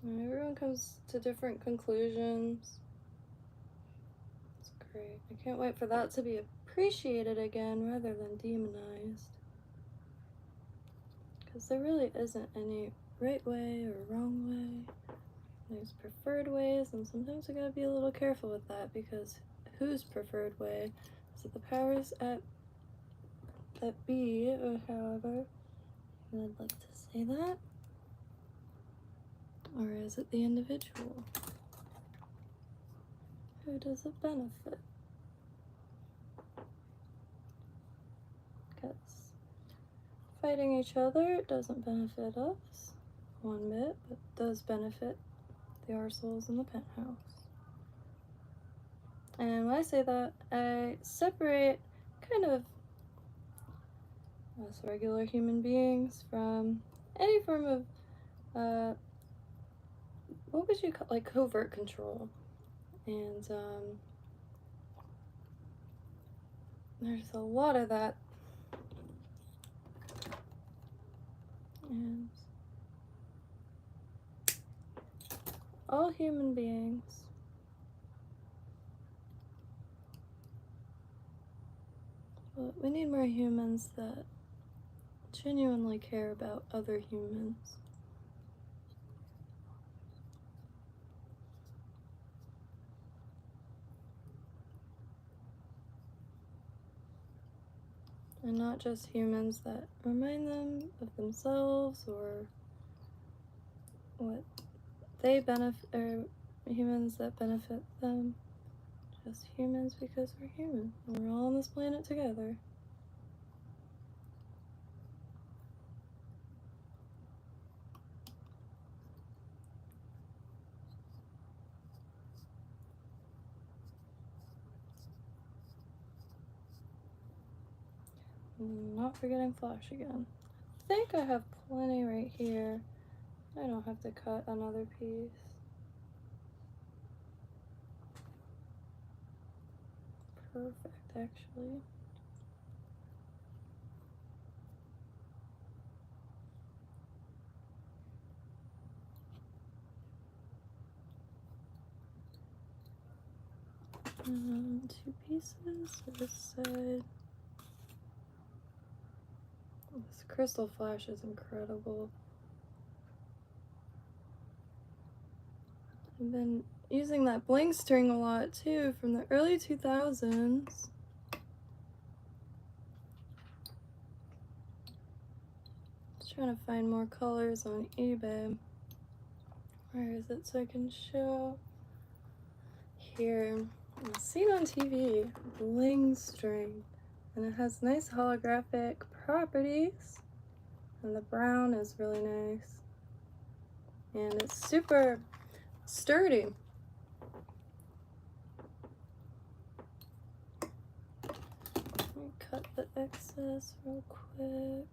A: And everyone comes to different conclusions. It's great. I can't wait for that to be appreciated again rather than demonized. Because there really isn't any right way or wrong way. There's preferred ways, and sometimes we gotta be a little careful with that, because whose preferred way? Is it the powers at be, or however you would like to say that? Or is it the individual? Who does it benefit? Because fighting each other doesn't benefit us one bit, but does benefit the arseholes in the penthouse. And when I say that, I separate kind of us regular human beings from any form of, what would you call, like, covert control. And there's a lot of that. And all human beings but we need more humans that genuinely care about other humans. And not just humans that remind them of themselves or what they benefit, or humans that benefit them. Just humans because we're human. And we're all on this planet together. Not forgetting flash again. I think I have plenty right here. I don't have to cut another piece. Perfect, actually. Two pieces to this side. This crystal flash is incredible. I've been using that bling string a lot too from the early 2000s. Just trying to find more colors on eBay. Where is it so I can show? Here. Seen on TV, bling string. And it has nice holographic properties. And the brown is really nice. And it's super sturdy. Let me cut the excess real quick.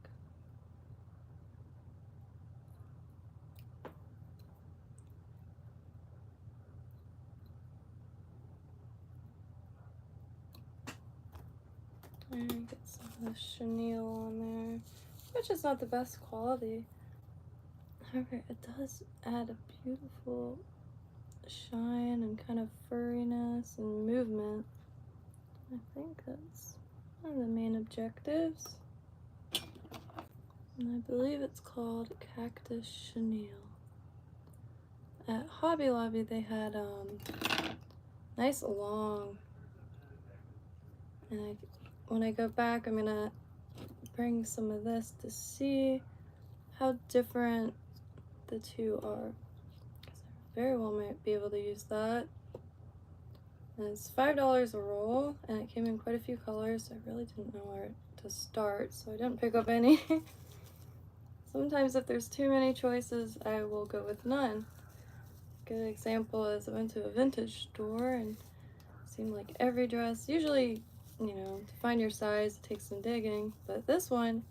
A: And get some of the chenille on there, which is not the best quality. However, it does add a beautiful shine and kind of furriness and movement. I think that's one of the main objectives. And I believe it's called Cactus Chenille. At Hobby Lobby they had nice long, and when I go back I'm gonna bring some of this to see how different the two are. I very well might be able to use that. And it's $5 a roll, and it came in quite a few colors, so I really didn't know where to start, so I didn't pick up any. Sometimes if there's too many choices, I will go with none. Good example is I went to a vintage store and seemed like every dress, usually, you know, to find your size, it takes some digging, but this one,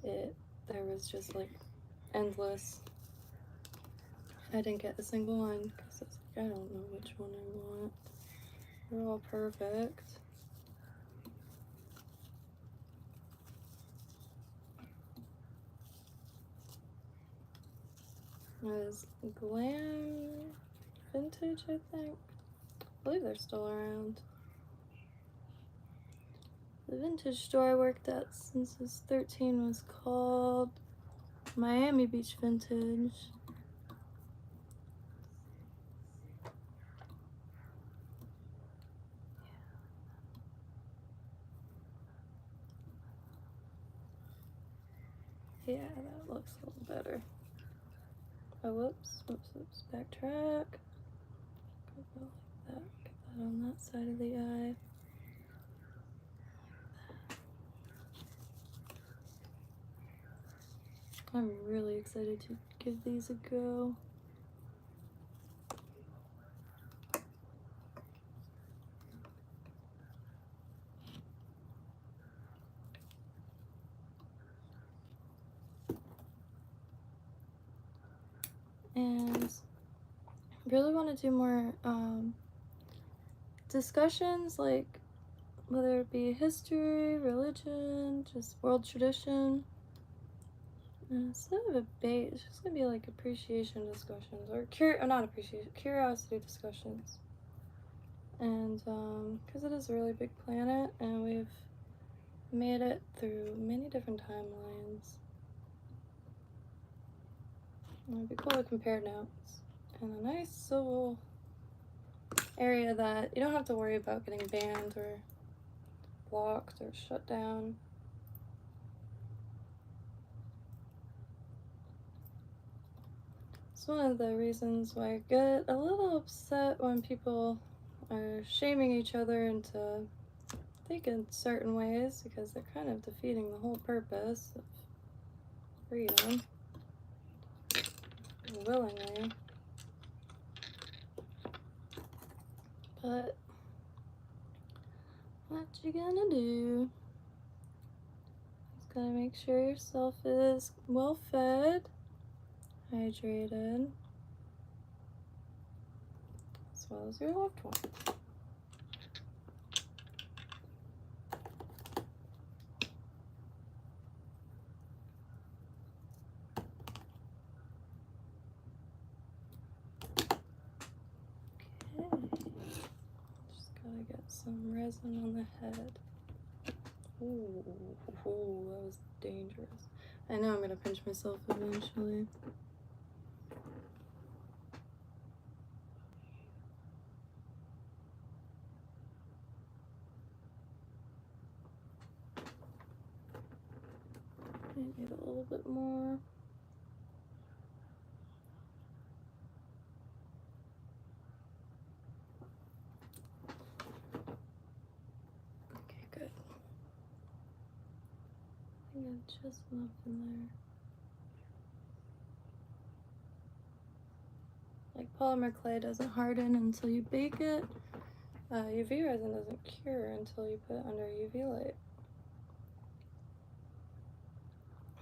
A: there was just like endless. I didn't get a single one because it's like, I don't know which one I want. They're all perfect. It was Glam Vintage, I think. I believe they're still around. The vintage store I worked at since I was 13 was called Miami Beach Vintage. Yeah, that looks a little better. Oh, whoops, backtrack. Go like that, get that on that side of the eye. I'm really excited to give these a go. And really want to do more discussions, like whether it be history, religion, just world tradition. Instead of a debate, it's just gonna be like appreciation discussions, or not appreciation, curiosity discussions. And because it is a really big planet, and we've made it through many different timelines. And it'd be cool to compare notes in a nice civil area that you don't have to worry about getting banned or blocked or shut down. It's one of the reasons why I get a little upset when people are shaming each other into thinking certain ways, because they're kind of defeating the whole purpose of freedom willingly. But what you gonna do? Just gotta make sure yourself is well fed, hydrated, as well as your loved one. Just gotta get some resin on the head. Ooh, that was dangerous. I know I'm gonna pinch myself eventually. I need a little bit more. Okay, good. I think I have just enough in there. Like polymer clay doesn't harden until you bake it. UV resin doesn't cure until you put it under UV light.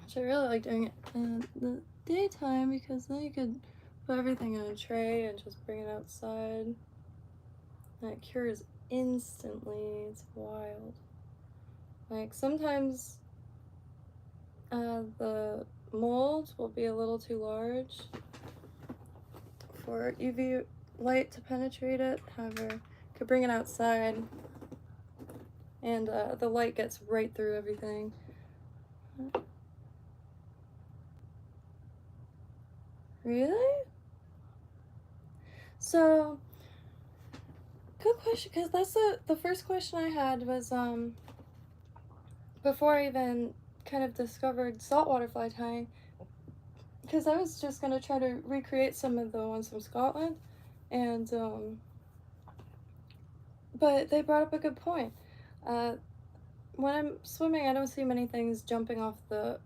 A: Which I really like doing it in the daytime, because then you could put everything in a tray and just bring it outside. And it cures instantly. It's wild. Like sometimes the mold will be a little too large for UV light to penetrate it. However, you could bring it outside and the light gets right through everything. Really? So, good question, because that's the first question I had was before I even kind of discovered saltwater fly tying, because I was just going to try to recreate some of the ones from Scotland, and but they brought up a good point. When I'm swimming, I don't see many things jumping off the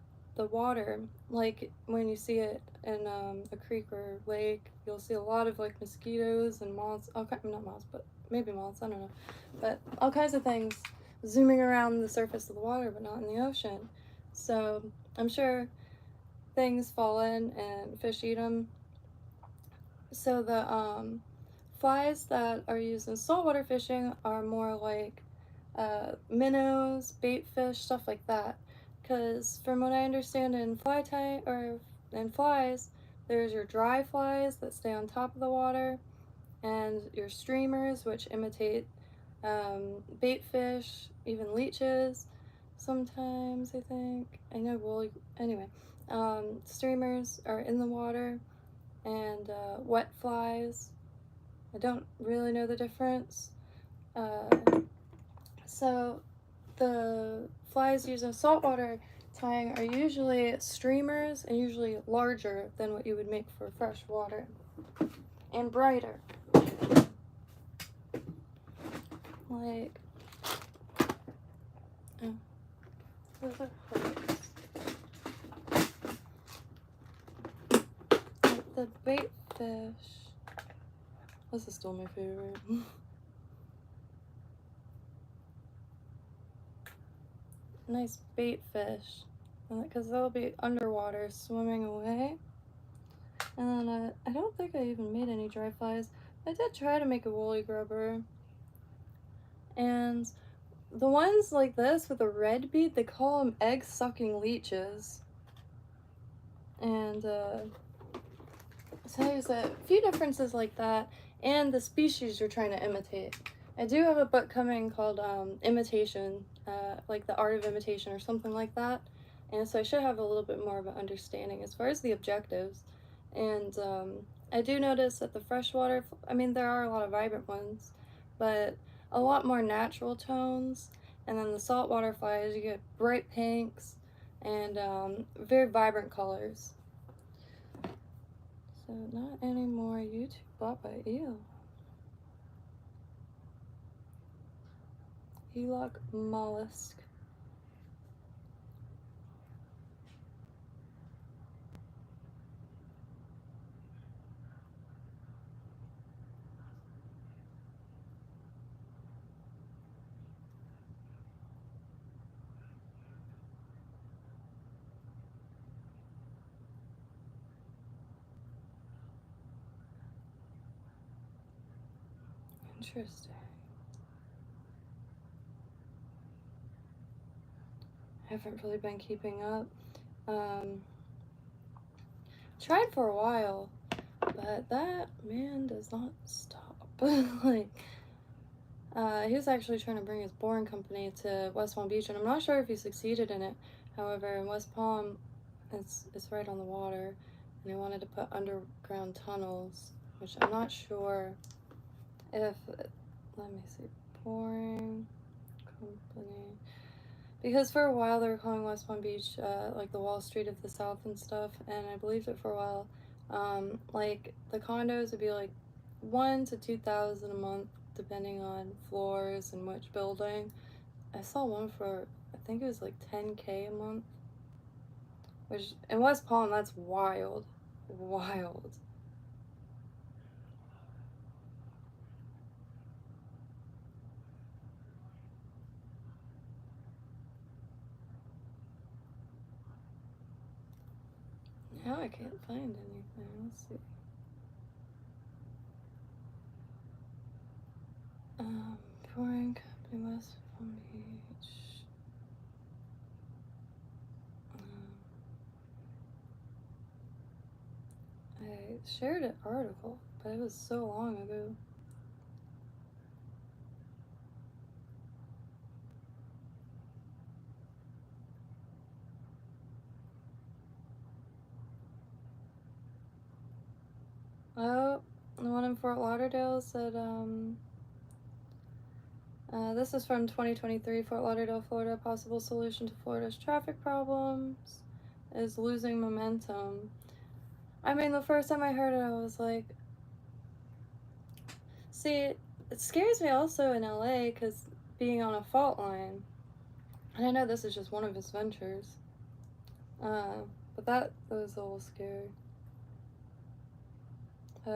A: water, like when you see it in a creek or lake. You'll see a lot of like mosquitoes and moths, not moths, but maybe moths, I don't know. But all kinds of things zooming around the surface of the water, but not in the ocean. So I'm sure things fall in and fish eat them. So the flies that are used in saltwater fishing are more like minnows, bait fish, stuff like that. Because from what I understand in in flies, there's your dry flies that stay on top of the water, and your streamers, which imitate bait fish, even leeches. Sometimes I think I know. Well, anyway, streamers are in the water, and wet flies. I don't really know the difference. Uh, so the flies used in saltwater tying are usually streamers and usually larger than what you would make for fresh water and brighter. Like, oh, those are hooks. Like the bait fish. This is still my favorite. Nice bait fish, because they'll be underwater swimming away. And then I don't think I even made any dry flies. I did try to make a woolly grubber. And the ones like this with a red bead, they call them egg-sucking leeches. And so there's a few differences like that, and the species you're trying to imitate. I do have a book coming called Imitation, like The Art of Imitation or something like that. And so I should have a little bit more of an understanding as far as the objectives. And I do notice that the freshwater, I mean, there are a lot of vibrant ones, but a lot more natural tones. And then the saltwater flies, you get bright pinks and very vibrant colors. So not anymore. YouTube bought by ew. Elock mollusk. Interesting. I haven't really been keeping up. Tried for a while, but that man does not stop. Like, he was actually trying to bring his boring company to West Palm Beach, and I'm not sure if he succeeded in it. However, in West Palm, it's right on the water, and he wanted to put underground tunnels, which I'm not sure if. Let me see. Boring company. Because for a while they were calling West Palm Beach like the Wall Street of the South and stuff, and I believed it for a while. Like the condos would be like 1,000 to 2,000 a month, depending on floors and which building. I saw one for I think it was like 10K a month, which in West Palm that's wild, wild. Now I can't find anything. Let's see. Pouring Company West Palm Beach. I shared an article, but it was so long ago. Oh, the one in Fort Lauderdale said, this is from 2023, Fort Lauderdale, Florida. Possible solution to Florida's traffic problems is losing momentum. I mean, the first time I heard it, I was like, see, it scares me also in LA because being on a fault line. And I know this is just one of his ventures. But that was a little scary.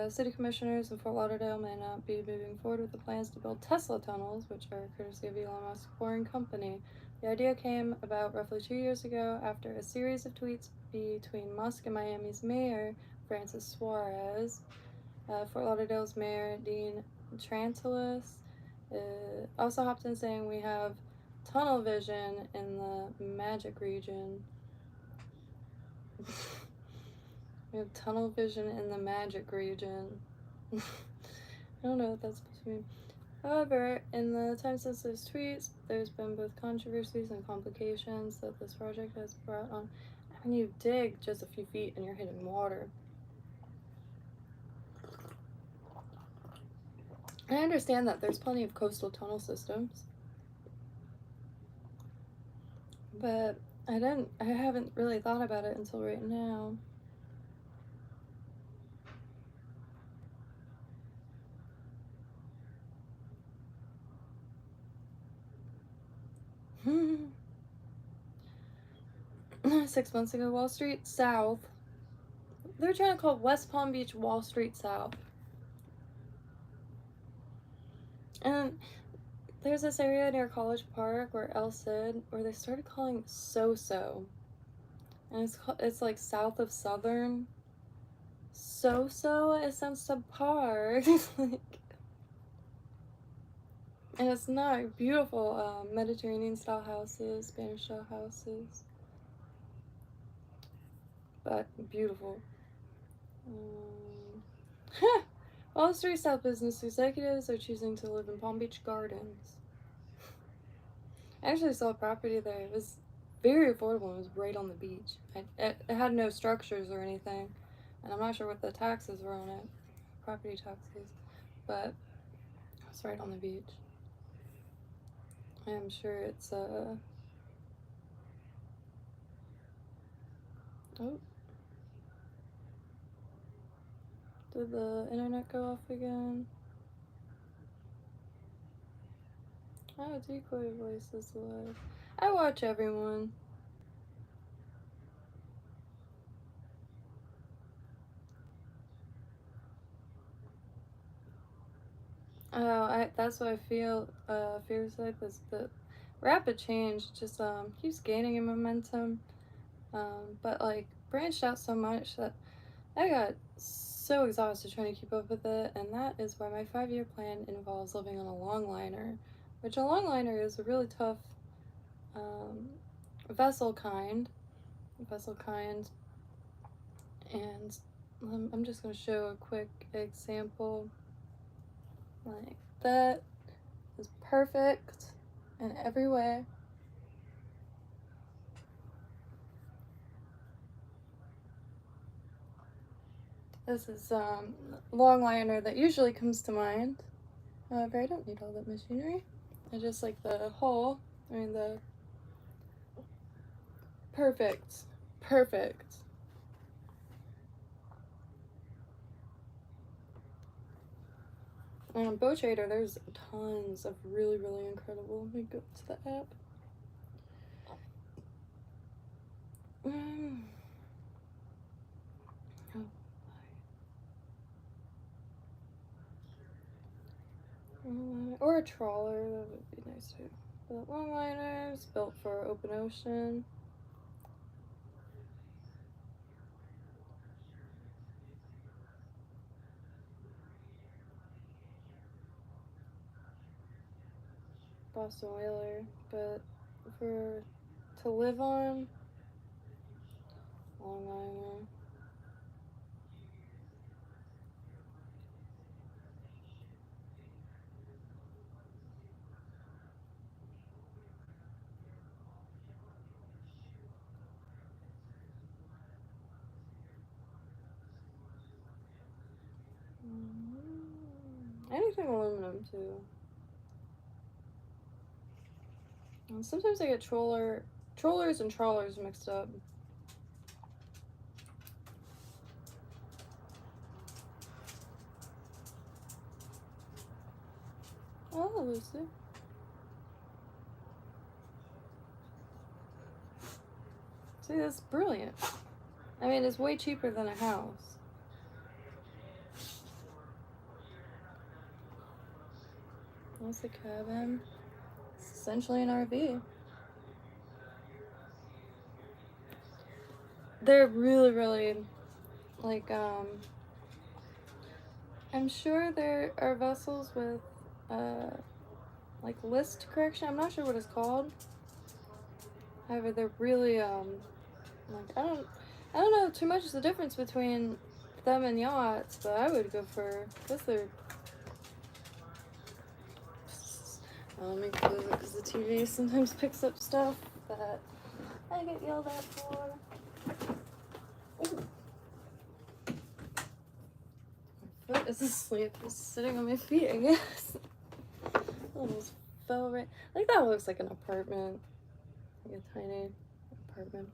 A: City commissioners in Fort Lauderdale may not be moving forward with the plans to build Tesla tunnels, which are courtesy of Elon Musk's Boring Company. The idea came about roughly 2 years ago after a series of tweets between Musk and Miami's mayor, Francis Suarez. Fort Lauderdale's mayor, Dean Trantalis, also hopped in saying we have tunnel vision in the Magic region. We have tunnel vision in the Magic region. I don't know what that's supposed to mean. However, in the time since those tweets, there's been both controversies and complications that this project has brought on. I mean, you dig just a few feet and you're hitting water. I understand that there's plenty of coastal tunnel systems, but I haven't really thought about it until right now. Hmm. 6 months ago, Wall Street South. They're trying to call West Palm Beach Wall Street South. And there's this area near College Park where where they started calling So-So. And it's like south of Southern. So-So, it sounds subpar. Like, and it's not beautiful Mediterranean style houses, Spanish style houses. But beautiful. Wall Street South business executives are choosing to live in Palm Beach Gardens. I actually saw a property there. It was very affordable. It was right on the beach. It had no structures or anything. And I'm not sure what the taxes were on it. Property taxes. But it's right on the beach. I'm sure it's oh. Did the internet go off again? Oh, decoy voice is alive. I watch everyone. Oh, that's what I feel. Feels like this, the rapid change just keeps gaining in momentum. But like branched out so much that I got so exhausted trying to keep up with it, and that is why my 5-year plan involves living on a longliner, which a longliner is a really tough vessel kind, and I'm just going to show a quick example. Like, that is perfect in every way. This is longliner that usually comes to mind. However, I don't need all that machinery. I just like the hull. I mean, the perfect. And on Boat Trader, there's tons of really, really incredible. Let me go to the app. Or a trawler, that would be nice too. But longliners built for open ocean. Boston Whaler, but to live on, longliner. Anything aluminum too. And sometimes I get trollers and trawlers mixed up. Oh, Lucy. See, that's brilliant. I mean, it's way cheaper than a house. That's a cabin. It's essentially an RV. They're really, really, like, I'm sure there are vessels with, like, list correction. I'm not sure what it's called. However, they're really, like, I don't know too much the difference between them and yachts, but I would go for, because they're, let me close it because the TV sometimes picks up stuff that I get yelled at for. Ooh. My foot is asleep. It's sitting on my feet, I guess. Almost fell right. Like, that looks like an apartment. Like a tiny apartment.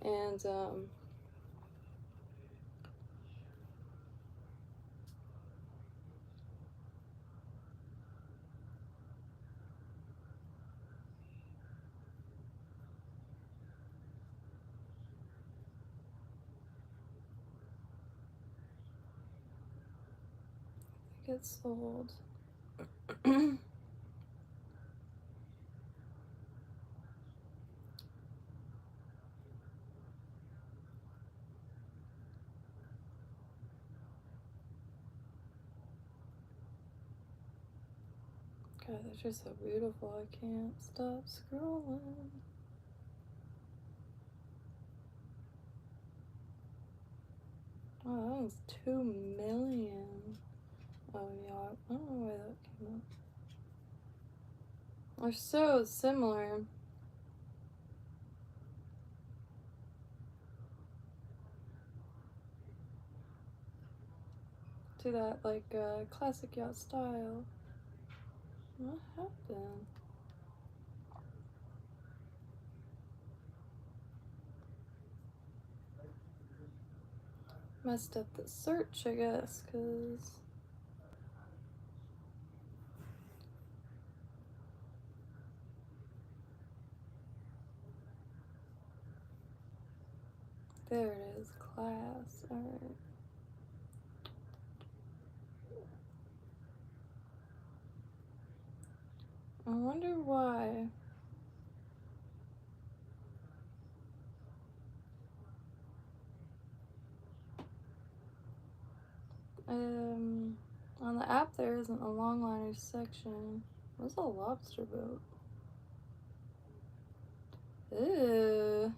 A: And, it gets sold. God, they're just so beautiful. I can't stop scrolling. Oh, that was 2 million. Oh, yeah. I don't know why that came up. They're so similar. To that, like, classic yacht style. What happened? Messed up the search, I guess, because there it is, class. Alright. I wonder why. On the app there isn't a longliner section. What's a lobster boat? Ew.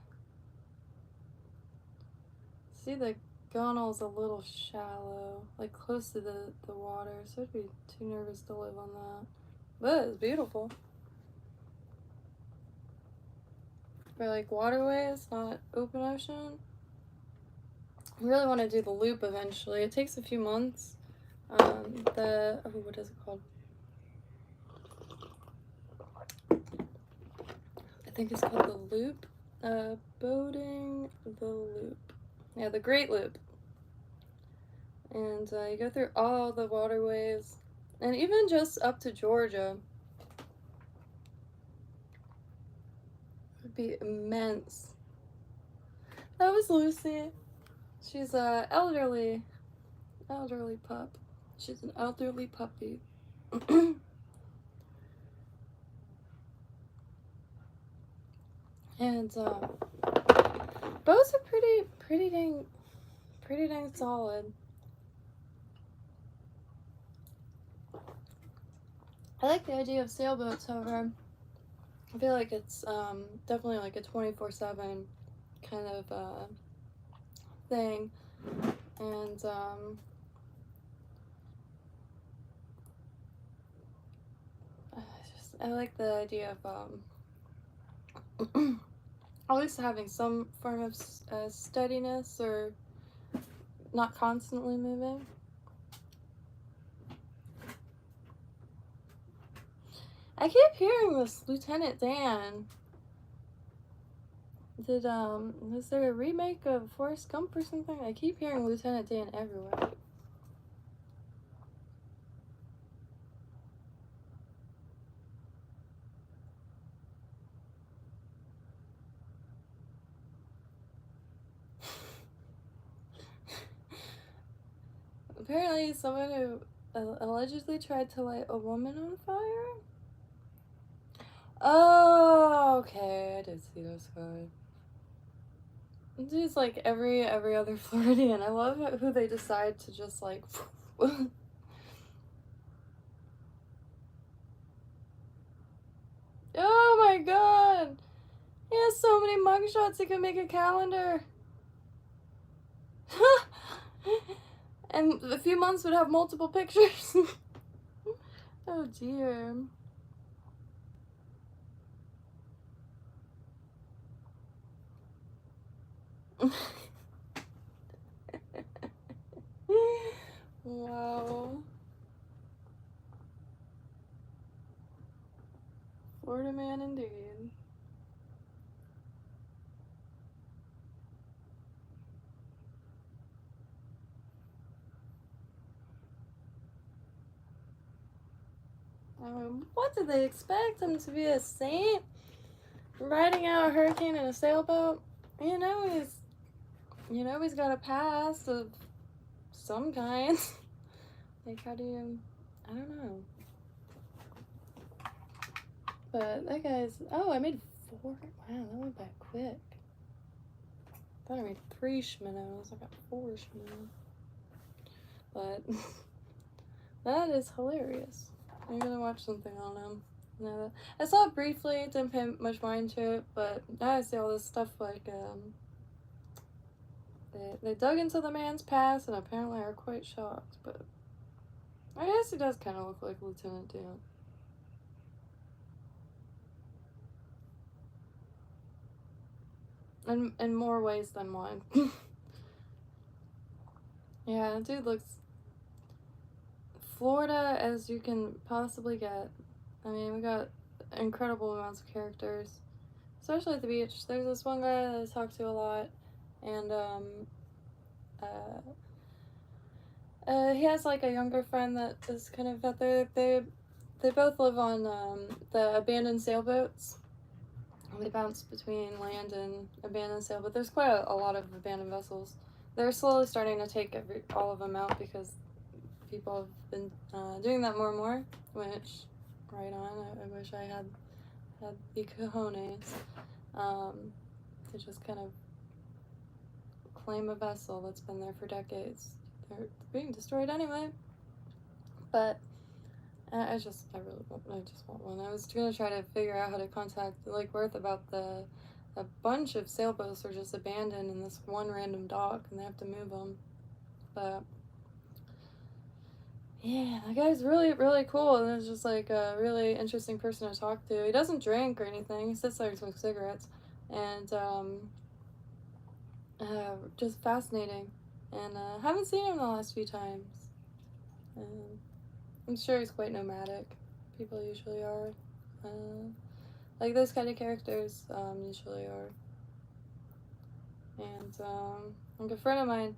A: See, the gunnel's a little shallow, like close to the water, so I'd be too nervous to live on that. But it's beautiful. For like waterways, not open ocean. I really want to do the loop eventually. It takes a few months. What is it called? I think it's called the Loop. Boating the Loop. Yeah, the Great Loop. And you go through all the waterways, and even just up to Georgia. It would be immense. That was Lucy. She's a elderly pup. She's an elderly puppy. And boats are pretty dang solid. I like the idea of sailboats, however. I feel like it's definitely like a 24/7 kind of thing, and I like the idea of at least having some form of steadiness or not constantly moving. I keep hearing this Lieutenant Dan. Was there a remake of Forrest Gump or something? I keep hearing Lieutenant Dan everywhere. Apparently someone who allegedly tried to light a woman on fire. Oh, okay, I did see this guy. Dude's like every other Floridian. I love who they decide to just like. Oh my god! He has so many mugshots he can make a calendar. And a few months would have multiple pictures. Oh dear. Wow. Florida man indeed. What did they expect him to be, a saint? Riding out a hurricane in a sailboat? You know he's got a past of some kind. Like, how do you, I don't know. But that guy's, oh, I made 4, wow, that went by quick. I thought I made 3 schminnows, I got 4 schminnows. But, that is hilarious. I'm gonna watch something on him. No, I saw it briefly, didn't pay much mind to it, but now I see all this stuff like, they dug into the man's past and apparently are quite shocked, but I guess he does kind of look like Lieutenant Dan. In more ways than one. Yeah, dude looks Florida as you can possibly get. I mean, we got incredible amounts of characters, especially at the beach. There's this one guy that I talk to a lot, and he has like a younger friend that is kind of out there. They both live on the abandoned sailboats. They bounce between land and abandoned sailboats. There's quite a lot of abandoned vessels. They're slowly starting to take all of them out because people have been doing that more and more, which, right on, I wish I had the cojones to just kind of claim a vessel that's been there for decades. They're being destroyed anyway, but I just want one. I was gonna try to figure out how to contact Lake Worth about a bunch of sailboats are just abandoned in this one random dock and they have to move them, but yeah, that guy's really, really cool, and it's just like a really interesting person to talk to. He doesn't drink or anything, he sits there and smokes cigarettes, and just fascinating, and haven't seen him the last few times. I'm sure he's quite nomadic. People usually are. Like those kind of characters usually are. And like a friend of mine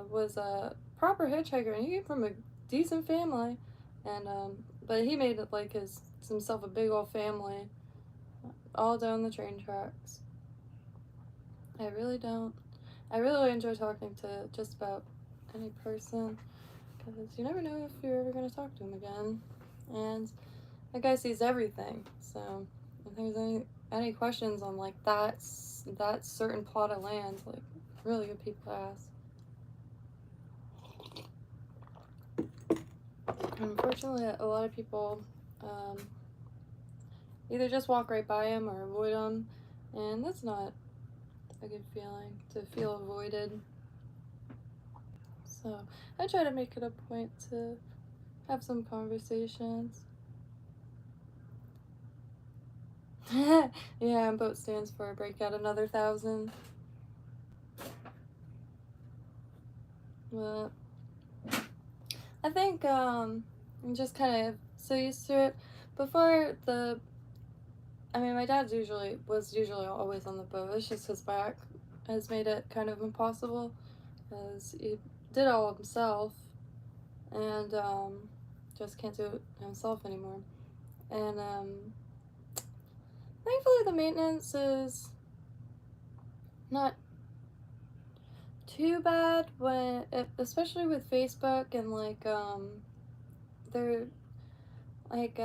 A: was a proper hitchhiker, and he came from a decent family, and but he made it like himself a big old family, all down the train tracks. I really enjoy talking to just about any person, because you never know if you're ever going to talk to him again, and that guy sees everything. So if there's any questions on like that certain plot of land, like really good people to ask. Unfortunately, a lot of people either just walk right by him or avoid him, and that's not a good feeling, to feel avoided. So I try to make it a point to have some conversations. Yeah, and boat stands for break out another 1,000. But I think I'm just kind of so used to it. Before my dad was usually always on the boat. It's just his back has made it kind of impossible, because he did all himself, and just can't do it himself anymore. And thankfully the maintenance is not too bad, especially with Facebook and like they're like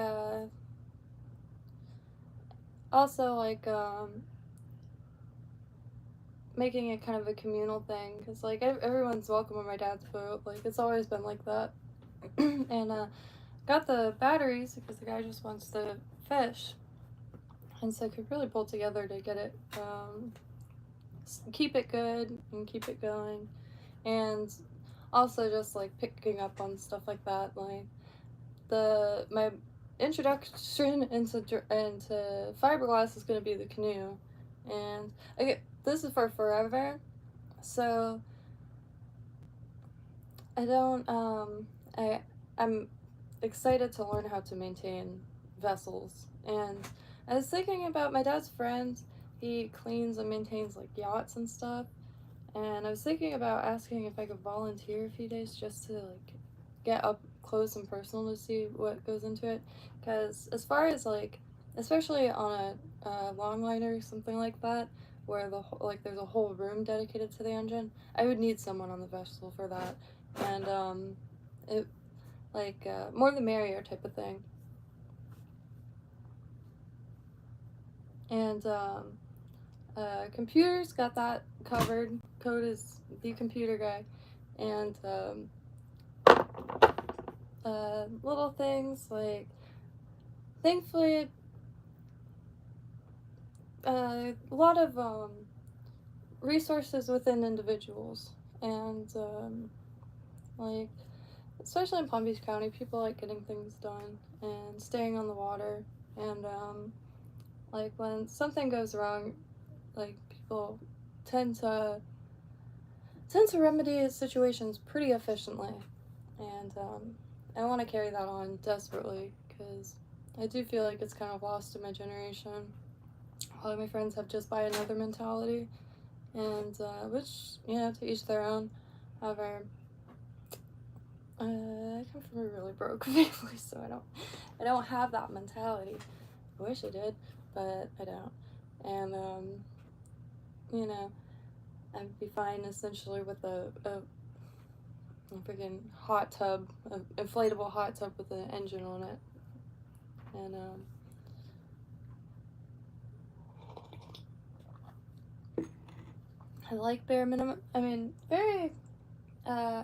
A: also like making it kind of a communal thing, because like everyone's welcome on my dad's boat. Like it's always been like that. And got the batteries because the guy just wants to fish, and so could really pull together to get it keep it good and keep it going. And also just like picking up on stuff like that, like my introduction into fiberglass is going to be the canoe, and this is for forever, so I don't I'm excited to learn how to maintain vessels. And I was thinking about my dad's friend. He cleans and maintains like yachts and stuff, and I was thinking about asking if I could volunteer a few days just to like get up close and personal to see what goes into it. Because as far as like, especially on a longliner or something like that, where there's a whole room dedicated to the engine, I would need someone on the vessel for that. And it like more the merrier type of thing. And computers got that covered. Code is the computer guy. And little things like, thankfully, a lot of resources within individuals. And like, especially in Palm Beach County, people like getting things done and staying on the water. And like when something goes wrong, like people tend to remedy situations pretty efficiently. And I want to carry that on desperately, because I do feel like it's kind of lost in my generation. A lot of my friends have just buy another mentality, and which, you know, to each their own. However, I come from a really broke family, so I don't have that mentality. I wish I did, but I don't. And you know, I'd be fine essentially with a freaking hot tub, an inflatable hot tub with an engine on it. And I like bare minimum. I mean, very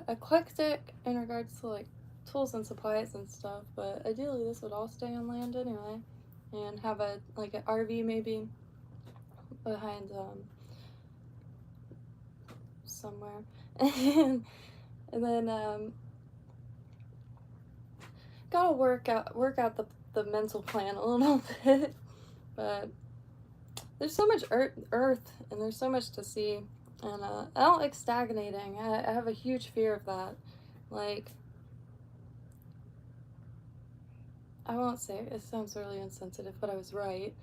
A: eclectic in regards to like tools and supplies and stuff. But ideally, this would all stay on land anyway, and have an RV maybe behind somewhere. And then gotta work out the mental plan a little bit. But there's so much earth, and there's so much to see. And I don't like stagnating. I have a huge fear of that. Like, I won't say it sounds really insensitive, but I was right.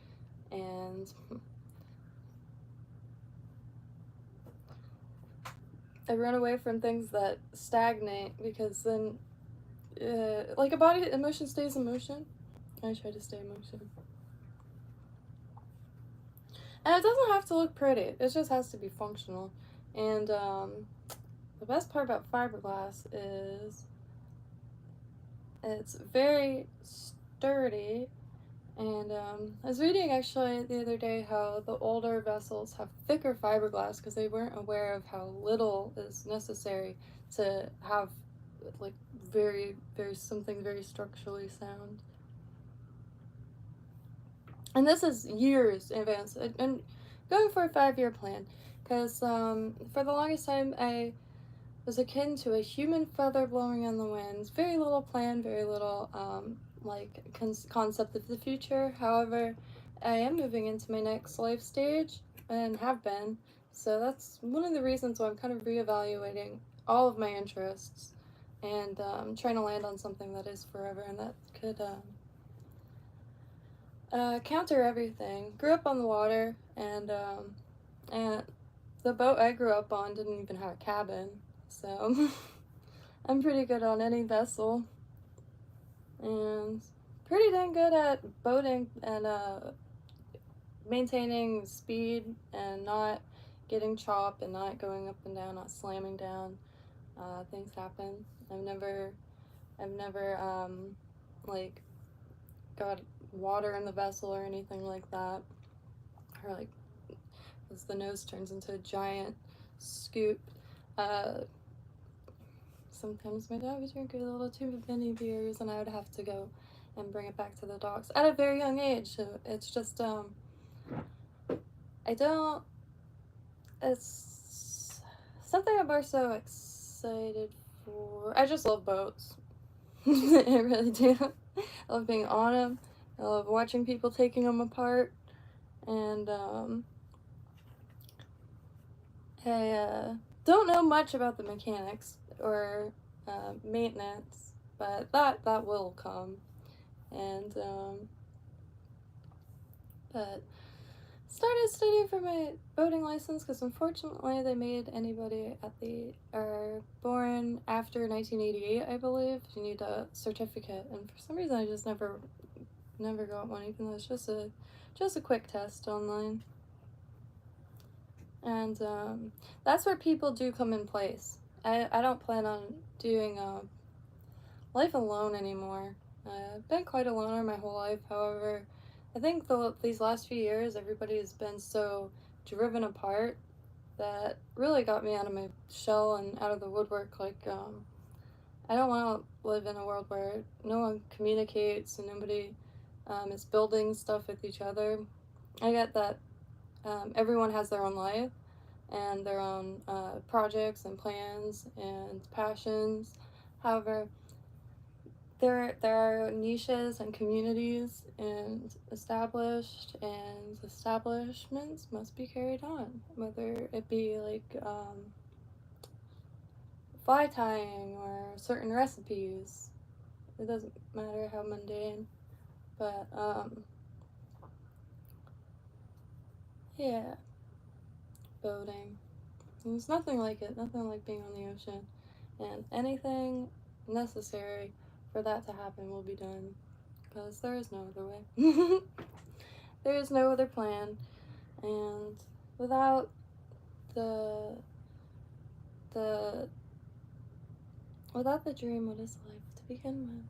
A: And I run away from things that stagnate, because then like a body emotion stays in motion. I try to stay in motion. And it doesn't have to look pretty. It just has to be functional. And the best part about fiberglass is it's very sturdy. And I was reading actually the other day how the older vessels have thicker fiberglass because they weren't aware of how little is necessary to have like something very structurally sound. And this is years in advance, and going for a 5-year plan, because for the longest time I was akin to a human feather blowing in the wind. Very little plan, very little concept of the future. However, I am moving into my next life stage, and have been, so that's one of the reasons why I'm kind of reevaluating all of my interests, and trying to land on something that is forever and that could counter everything. Grew up on the water, and the boat I grew up on didn't even have a cabin, so I'm pretty good on any vessel, and pretty dang good at boating and maintaining speed and not getting chopped and not going up and down, not slamming down. Things happen. I've never I've never, like, got water in the vessel or anything like that. Or, like, as the nose turns into a giant scoop. Sometimes my dad would drink a little too many beers, and I would have to go and bring it back to the dogs at a very young age. So it's just, it's something I'm more so excited for. I just love boats. I really do. I love being on them. I love watching people taking them apart. And, I don't know much about the mechanics or maintenance, but that will come. And but started studying for my boating license because unfortunately they made anybody born after 1988, I believe, you need a certificate, and for some reason I just never got one, even though it's just a quick test online. And that's where people do come in place. I don't plan on doing life alone anymore. I've been quite a loner my whole life. However, I think these last few years, everybody has been so driven apart that really got me out of my shell and out of the woodwork. Like, I don't want to live in a world where no one communicates and nobody is building stuff with each other. I get that everyone has their own life and their own projects and plans and passions. However, there are niches and communities and establishments must be carried on, whether it be like fly tying or certain recipes. It doesn't matter how mundane, but yeah, boating. There's nothing like it, nothing like being on the ocean, and anything necessary for that to happen will be done, because there is no other way. There is no other plan, and without the dream, what is life to begin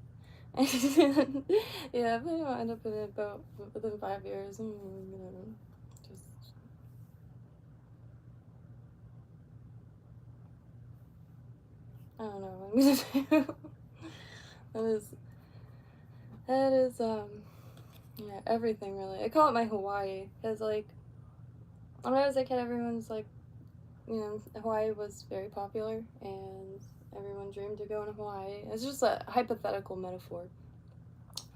A: with? Yeah, if I don't end up in a boat within 5 years, I'm gonna just... I don't know what I'm gonna do. That is, yeah, everything really. I call it my Hawaii, because, like, when I was a kid, everyone's like, you know, Hawaii was very popular, and everyone dreamed of going to Hawaii. It's just a hypothetical metaphor.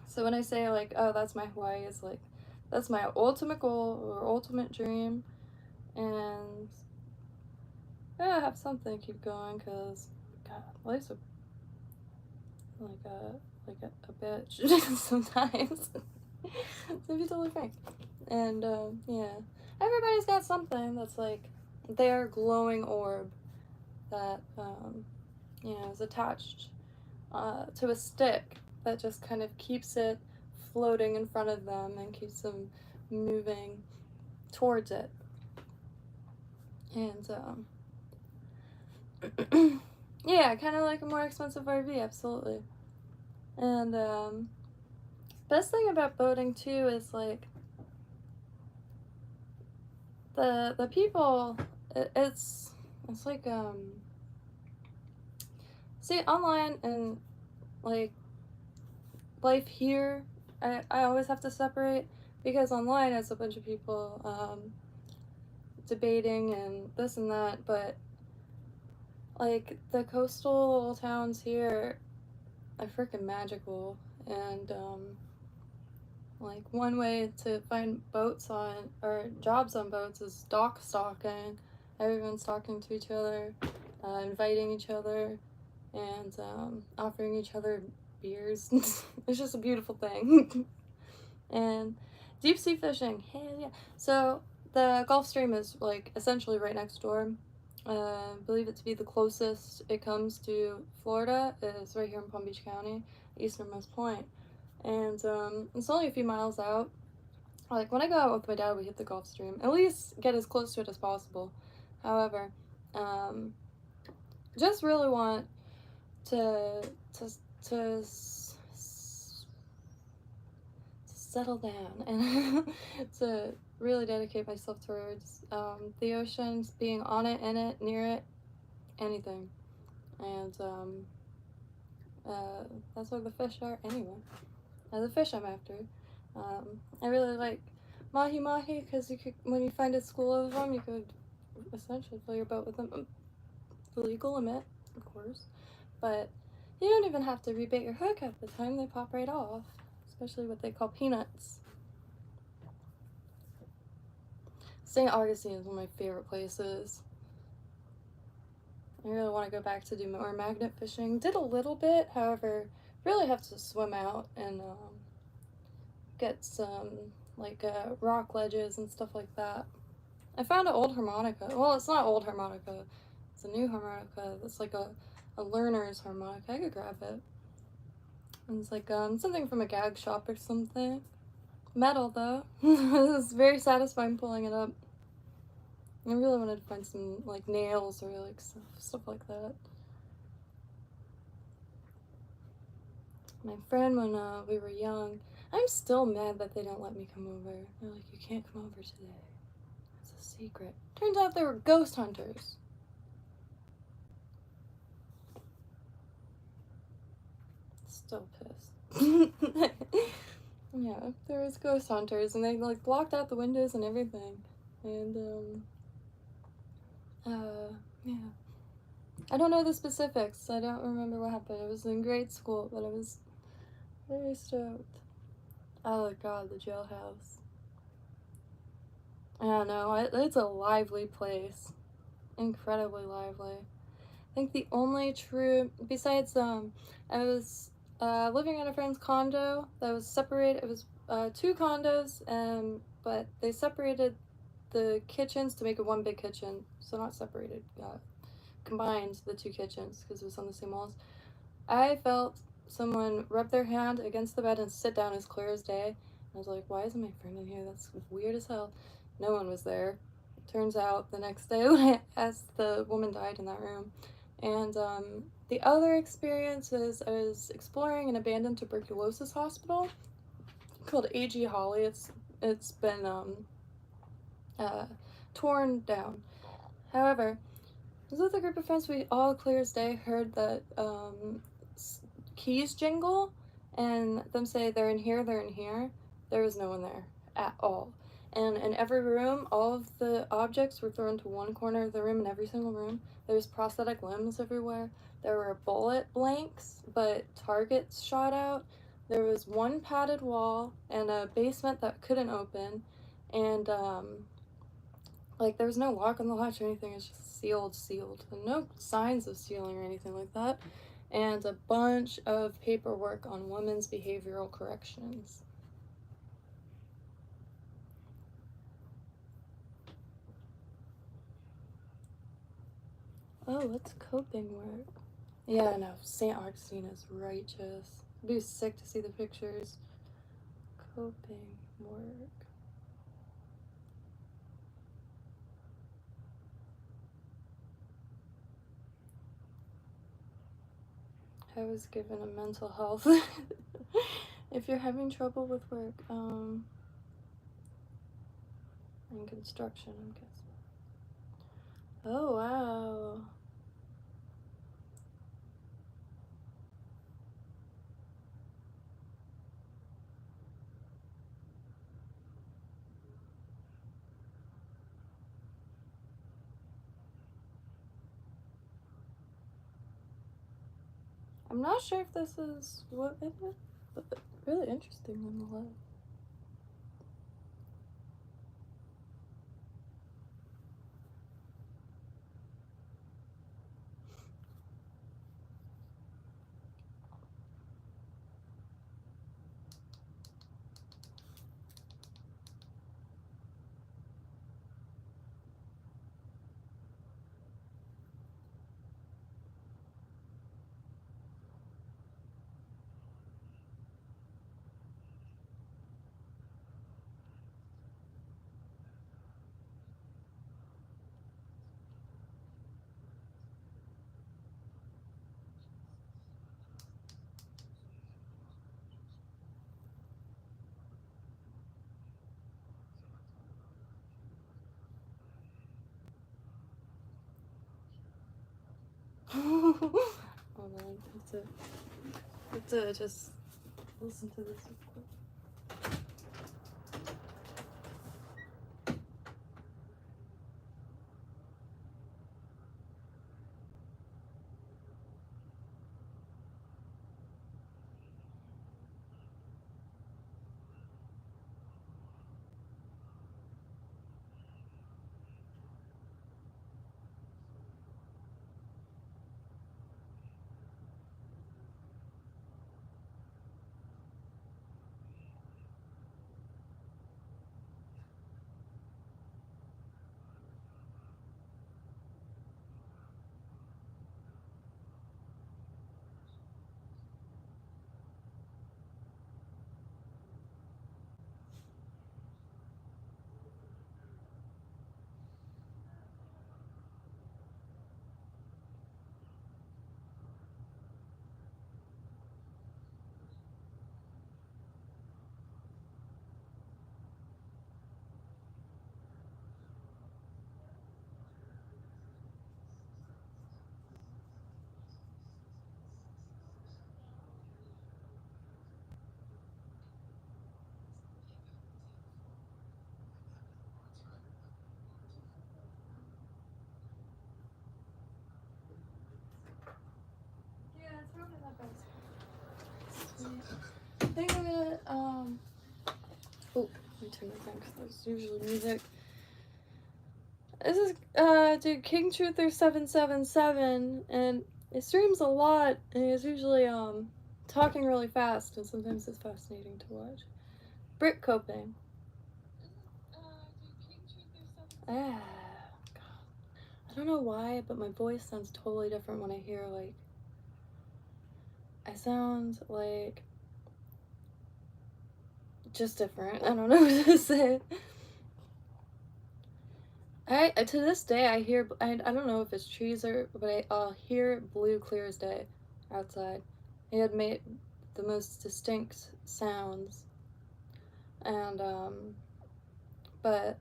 A: So when I say, like, oh, that's my Hawaii, it's like, that's my ultimate goal or ultimate dream, and yeah, I have something to keep going, because, God, life's like a bitch sometimes. To be totally frank. And yeah, everybody's got something that's like their glowing orb that you know, is attached to a stick that just kind of keeps it floating in front of them and keeps them moving towards it. And yeah, kind of like a more expensive RV, absolutely. And best thing about boating too is like the people. It's like see, online and like life here, I always have to separate, because online it's a bunch of people debating and this and that, but like the coastal little towns here are freaking magical. And like one way to find boats on or jobs on boats is dock stalking. Everyone's talking to each other, inviting each other, and offering each other beers. It's just a beautiful thing. And deep sea fishing, hell yeah. So the Gulf Stream is like essentially right next door. I believe it to be the closest it comes to Florida is right here in Palm Beach County, easternmost point. And it's only a few miles out. Like when I go out with my dad, we hit the Gulf Stream. At least get as close to it as possible. However, just really want to to settle down and to really dedicate myself towards the oceans, being on it, in it, near it, anything. And that's where the fish are anyway. The fish I'm after. I really like mahi because you could, when you find a school of them, you could essentially fill your boat with them. The legal limit, of course, but you don't even have to rebait your hook at the time. They pop right off, especially what they call peanuts. St. Augustine is one of my favorite places. I really want to go back to do more magnet fishing. Did a little bit, however, really have to swim out and get some like rock ledges and stuff like that. I found an old harmonica. Well, it's not old harmonica. It's a new harmonica. It's like a learner's harmonica. I could grab it. And it's like something from a gag shop or something. Metal though. It was very satisfying pulling it up. I really wanted to find some like nails or like stuff like that. My friend, when we were young, I'm still mad that they don't let me come over. They're like, you can't come over today. It's a secret. Turns out they were ghost hunters. Still pissed. Yeah, there was ghost hunters, and they like blocked out the windows and everything. And yeah. I don't know the specifics. I don't remember what happened. It was in grade school, but I was very stoked. Oh god, the jailhouse. I don't know. It's a lively place. Incredibly lively. I think the only true, besides I was living in a friend's condo that was separated. It was 2 condos, but they separated the kitchens to make it one big kitchen. So not separated, combined the 2 kitchens because it was on the same walls. I felt someone rub their hand against the bed and sit down as clear as day. I was like, why isn't my friend in here? That's weird as hell. No one was there. Turns out the next day when I asked, the woman died in that room. And the other experience is I was exploring an abandoned tuberculosis hospital called A.G. Holly. It's been torn down. However, I was with a group of friends. We all clear as day heard that keys jingle and them say they're in here, they're in here. There was no one there at all. And in every room, all of the objects were thrown to one corner of the room. In every single room, there was prosthetic limbs everywhere. There were bullet blanks, but targets shot out. There was one padded wall and a basement that couldn't open. And like there was no lock on the latch or anything. It's just sealed, and no signs of sealing or anything like that. And a bunch of paperwork on women's behavioral corrections. Oh, what's coping work? Yeah, no, St. Augustine is righteous. I'd be sick to see the pictures. Coping work. I was given a mental health. If you're having trouble with work, in construction, I'm guessing. Oh, wow. I'm not sure if this is what it is, but really interesting nonetheless. Hold on, I have to just listen to this real quick. Yeah, it's probably not best. I think I'm gonna, oh, let me turn this down because there's usually music. This is, dude, King Truther 777, and it streams a lot, and he's usually, talking really fast, and sometimes it's fascinating to watch. Brick coping. Ah, God. I don't know why, but my voice sounds totally different when I hear, like, I sound like just different. I don't know what to say. To this day, I hear, I don't know if it's trees or, but I'll hear blue clear as day outside. He had made the most distinct sounds. And, but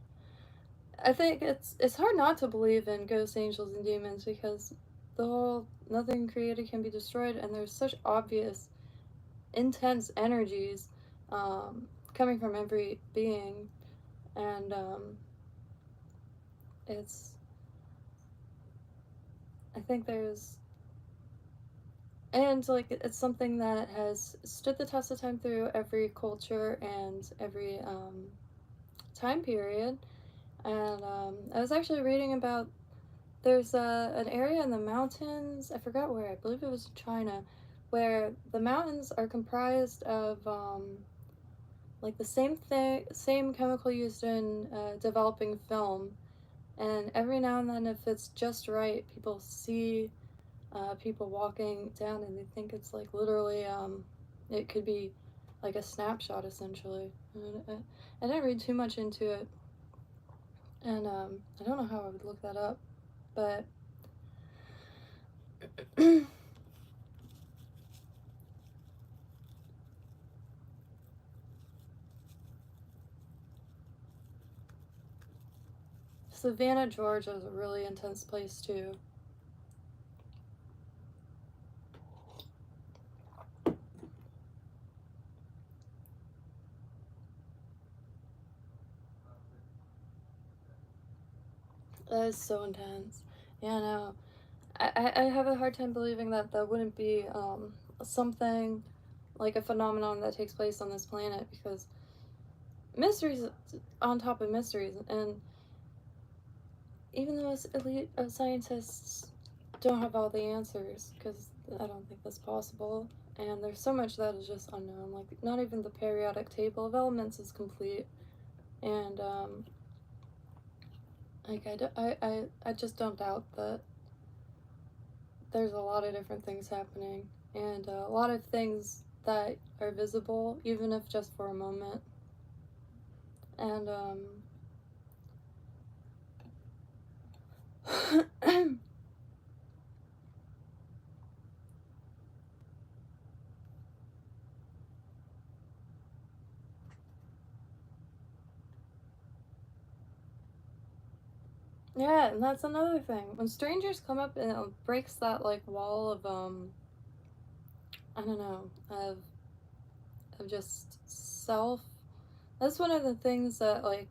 A: I think it's hard not to believe in ghosts, angels, and demons because the whole nothing created can be destroyed, and there's such obvious, intense energies, coming from every being, and, I think and like it's something that has stood the test of time through every culture and every time period. And I was actually reading about there's an area in the mountains, I forgot where, I believe it was China, where the mountains are comprised of like the same chemical used in developing film. And every now and then, if it's just right, people see people walking down and they think it's like literally, it could be like a snapshot essentially. And I didn't read too much into it, and I don't know how I would look that up, but Savannah, Georgia is a really intense place too. That is so intense. Yeah, no. I have a hard time believing that wouldn't be something like a phenomenon that takes place on this planet, because mysteries on top of mysteries, and even though us elite scientists don't have all the answers, because I don't think that's possible, and there's so much that is just unknown, like not even the periodic table of elements is complete, and like I just don't doubt that there's a lot of different things happening, and a lot of things that are visible, even if just for a moment. And Yeah, and that's another thing. When strangers come up and it breaks that like wall of I don't know, of just self. That's one of the things that like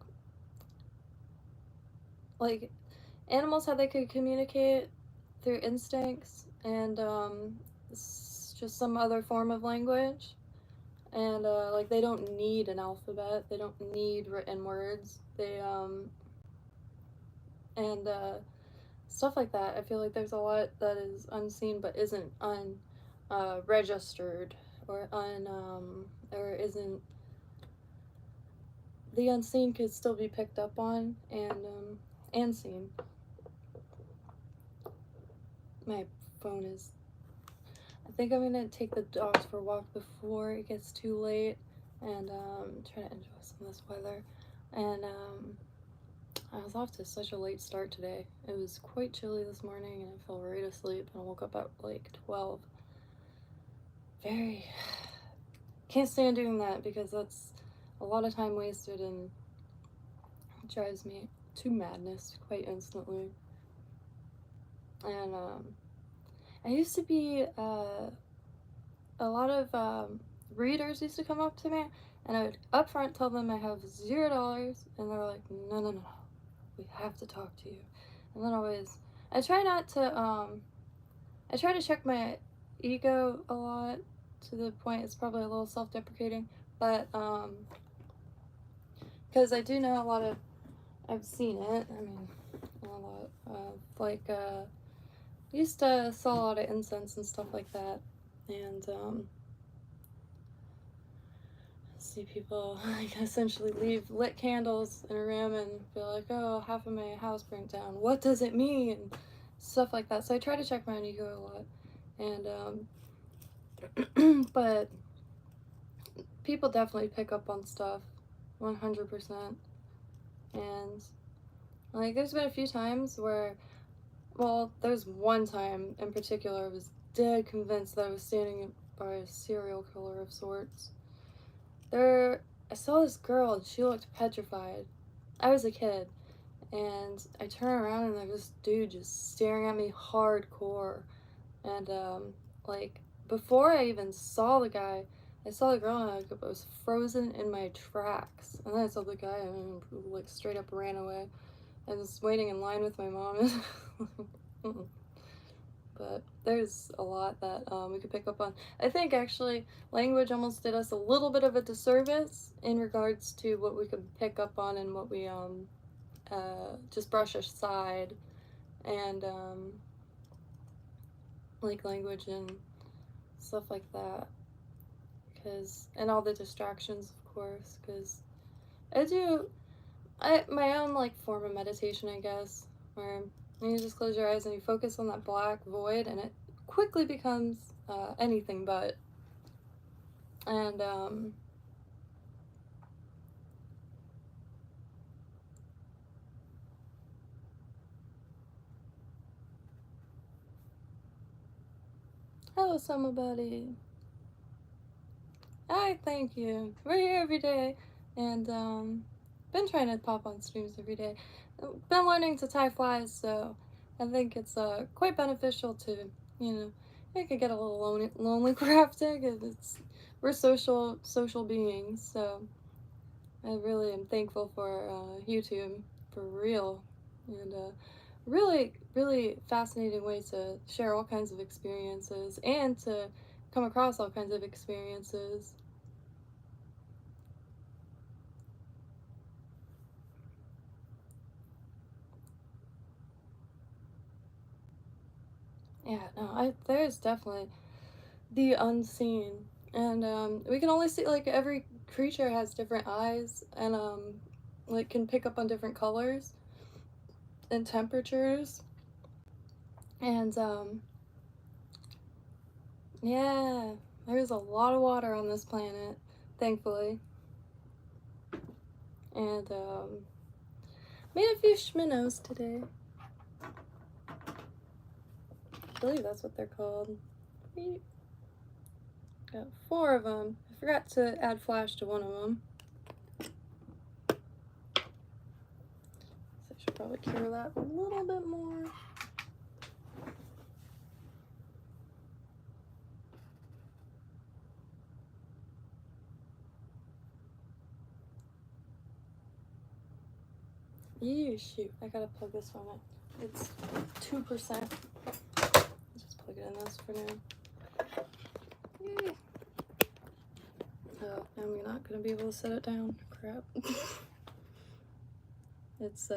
A: animals, how they could communicate through instincts and just some other form of language. And like they don't need an alphabet, they don't need written words. They and stuff like that. I feel like there's a lot that is unseen but isn't registered or or isn't, the unseen could still be picked up on and seen. My phone is. I think I'm gonna take the dogs for a walk before it gets too late, and try to enjoy some of this weather. And I was off to such a late start today. It was quite chilly this morning, and I fell right asleep. And I woke up at like 12. Very. Can't stand doing that because that's a lot of time wasted and it drives me to madness quite instantly. And I used to be a lot of readers used to come up to me, and I would upfront tell them I have $0, and they're like, no, no, no, we have to talk to you. And then I try not to I try to check my ego a lot, to the point it's probably a little self-deprecating, but because I do know a lot of, I've seen it, I mean, a lot of like I used to sell a lot of incense and stuff like that, and see people like essentially leave lit candles in a room and be like, oh, half of my house burnt down, what does it mean, and stuff like that. So I try to check my own ego a lot, and but people definitely pick up on stuff 100%. And like there's been a few times where, well, there's one time in particular I was dead convinced that I was standing by a serial killer of sorts. I saw this girl and she looked petrified. I was a kid, and I turn around and there's this dude just staring at me hardcore. And like before I even saw the guy, I saw the girl and I was frozen in my tracks. And then I saw the guy and like straight up ran away. I was waiting in line with my mom. But there's a lot that we could pick up on. I think actually language almost did us a little bit of a disservice in regards to what we could pick up on and what we just brush aside, and like language and stuff like that, and all the distractions, of course, because my own like form of meditation, I guess, where you just close your eyes and you focus on that black void, and it quickly becomes anything but. And hello, somebody. Hi, thank you. We're here every day, and been trying to pop on streams every day. Been learning to tie flies, so I think it's quite beneficial to, you know, it could get a little lonely crafting, and we're social beings, so I really am thankful for YouTube, for real, and really, really fascinating way to share all kinds of experiences and to come across all kinds of experiences. Yeah, no, there's definitely the unseen, and we can only see, like, every creature has different eyes, and like can pick up on different colors and temperatures, and yeah, there's a lot of water on this planet, thankfully, and made a few schminnows today. I believe that's what they're called. Got 4 of them. I forgot to add flash to one of them. So I should probably probably cure that a little bit more. Ew, shoot, I gotta plug this one in. It's 2%. Just plug it in this for now. Yay. Oh, I'm not gonna be able to set it down. Crap. It's,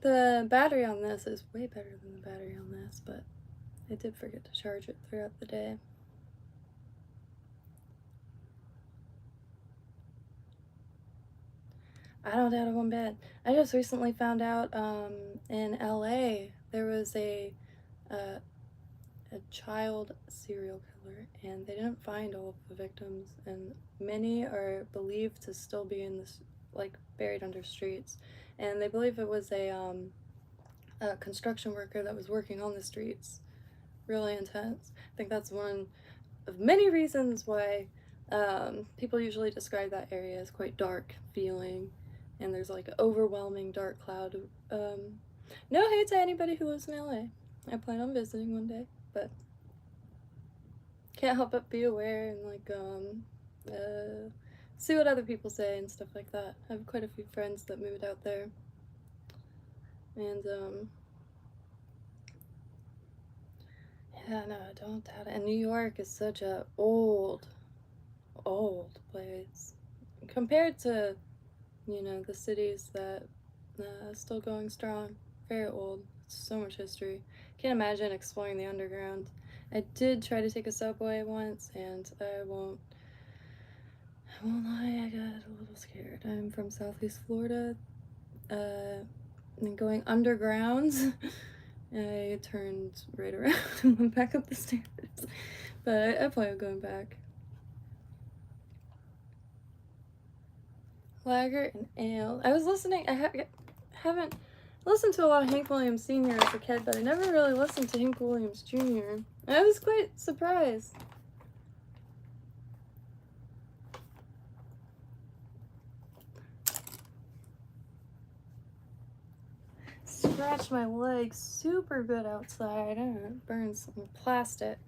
A: the battery on this is way better than the battery on this, but I did forget to charge it throughout the day. I don't doubt it one bit. I just recently found out in LA there was a child serial killer, and they didn't find all of the victims, and many are believed to still be in this, like, buried under streets. And they believe it was a construction worker that was working on the streets. Really intense. I think that's one of many reasons why people usually describe that area as quite dark feeling, and there's like an overwhelming dark cloud. No hate to anybody who lives in LA. I plan on visiting one day, but can't help but be aware and like see what other people say and stuff like that. I have quite a few friends that moved out there, and yeah, no, I don't doubt it. And New York is such a old place compared to, you know, the cities that are still going strong. Very old. So much history. Can't imagine exploring the underground. I did try to take a subway once, and I won't lie, I got a little scared. I'm from Southeast Florida, and going underground, I turned right around and went back up the stairs. But I plan on going back. Lager and ale. I was listening, I haven't listened to a lot of Hank Williams Sr. as a kid, but I never really listened to Hank Williams Jr. I was quite surprised. Scratched my leg super good outside. It burned some plastic.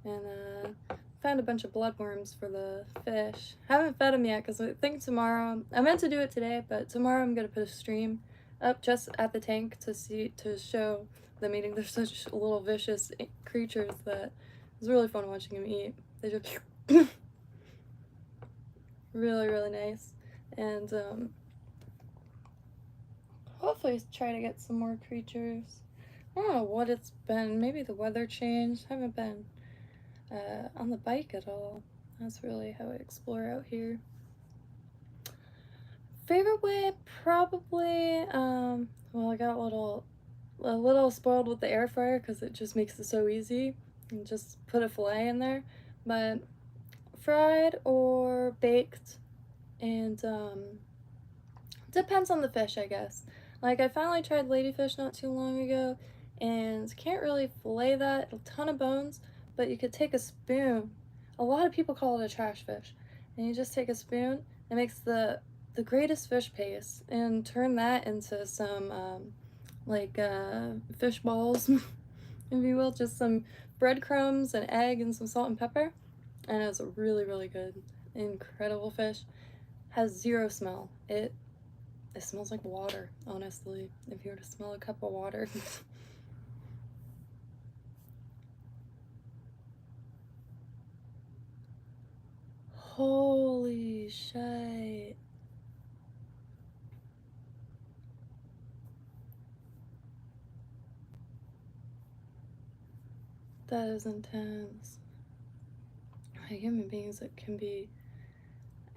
A: And found a bunch of bloodworms for the fish. Haven't fed them yet because I think tomorrow, I meant to do it today, but tomorrow I'm gonna put a stream up just at the tank to show them eating. They're such little vicious creatures that it's really fun watching them eat. They just really nice. And hopefully try to get some more creatures. I don't know what it's been. Maybe the weather changed. Haven't been on the bike at all. That's really how I explore out here. Favorite way, probably, well, I got a little spoiled with the air fryer because it just makes it so easy. And just put a fillet in there. But fried or baked, and depends on the fish, I guess. Like, I finally tried ladyfish not too long ago, and can't really fillet that, a ton of bones, but you could take a spoon. A lot of people call it a trash fish, and you just take a spoon and makes the greatest fish paste, and turn that into some fish balls, if you will, just some breadcrumbs, an egg, and some salt and pepper, and it was a really good, incredible fish. Has zero smell. It smells like water, honestly, if you were to smell a cup of water. Holy shit. That is intense. Human beings that can be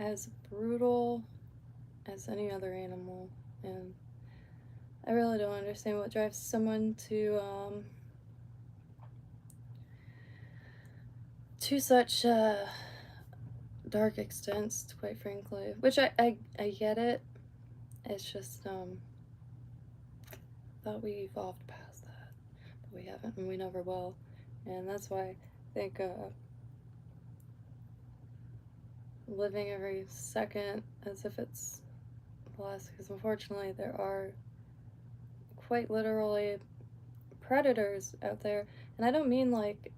A: as brutal as any other animal, and I really don't understand what drives someone to such dark extents, quite frankly. Which I get it. It's just thought we evolved past that, but we haven't, and we never will. And that's why I think living every second as if it's less, because unfortunately there are quite literally predators out there, and I don't mean like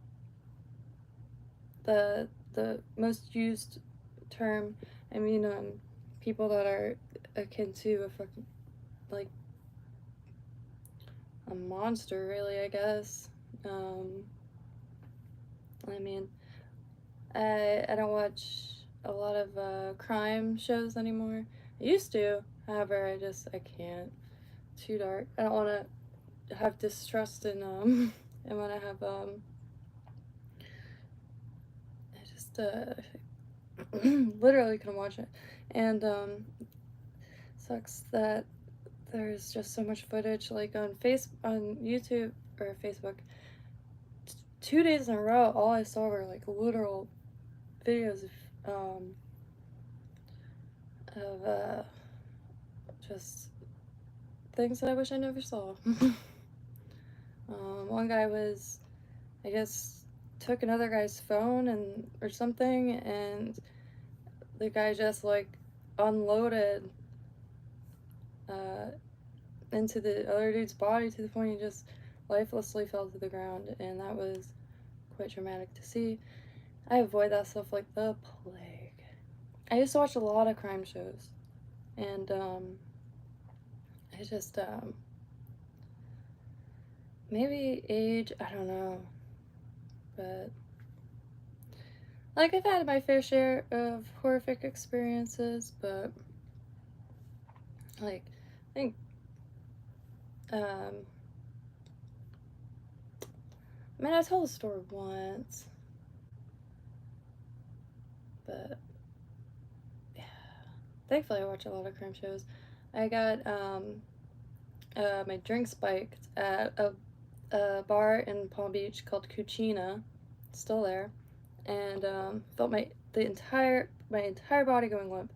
A: the most used term. I mean people that are akin to a fucking like a monster, really, I guess. I mean, I don't watch a lot of crime shows anymore. I used to, however, I can't. Too dark. I don't want to have distrust in and when I have I just literally couldn't watch it, and sucks that there's just so much footage like on YouTube or Facebook. 2 days in a row, all I saw were like literal videos of just things that I wish I never saw. One guy was, I guess, took another guy's phone and or something, and the guy just like unloaded into the other dude's body to the point he just lifelessly fell to the ground, and that was quite traumatic to see. I avoid that stuff like the plague. I used to watch a lot of crime shows, and I just maybe age, I don't know, but like I've had my fair share of horrific experiences, but like I think I mean, I told a story once, but yeah, thankfully I watch a lot of crime shows. I got my drink spiked at a bar in Palm Beach called Cucina, still there, and felt my entire body going limp.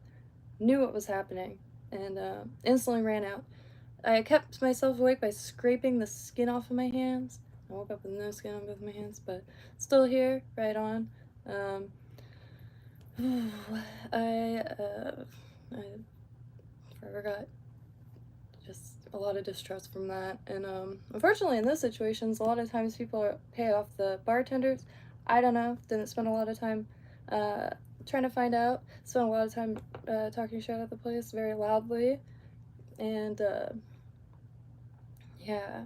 A: Knew what was happening, and instantly ran out. I kept myself awake by scraping the skin off of my hands. I woke up with no skin on both of my hands, but still here, right on. I forever got just a lot of distress from that, and unfortunately in those situations, a lot of times people pay off the bartenders. I don't know, didn't spend a lot of time trying to find out, spent a lot of time talking shit at the place very loudly, and yeah,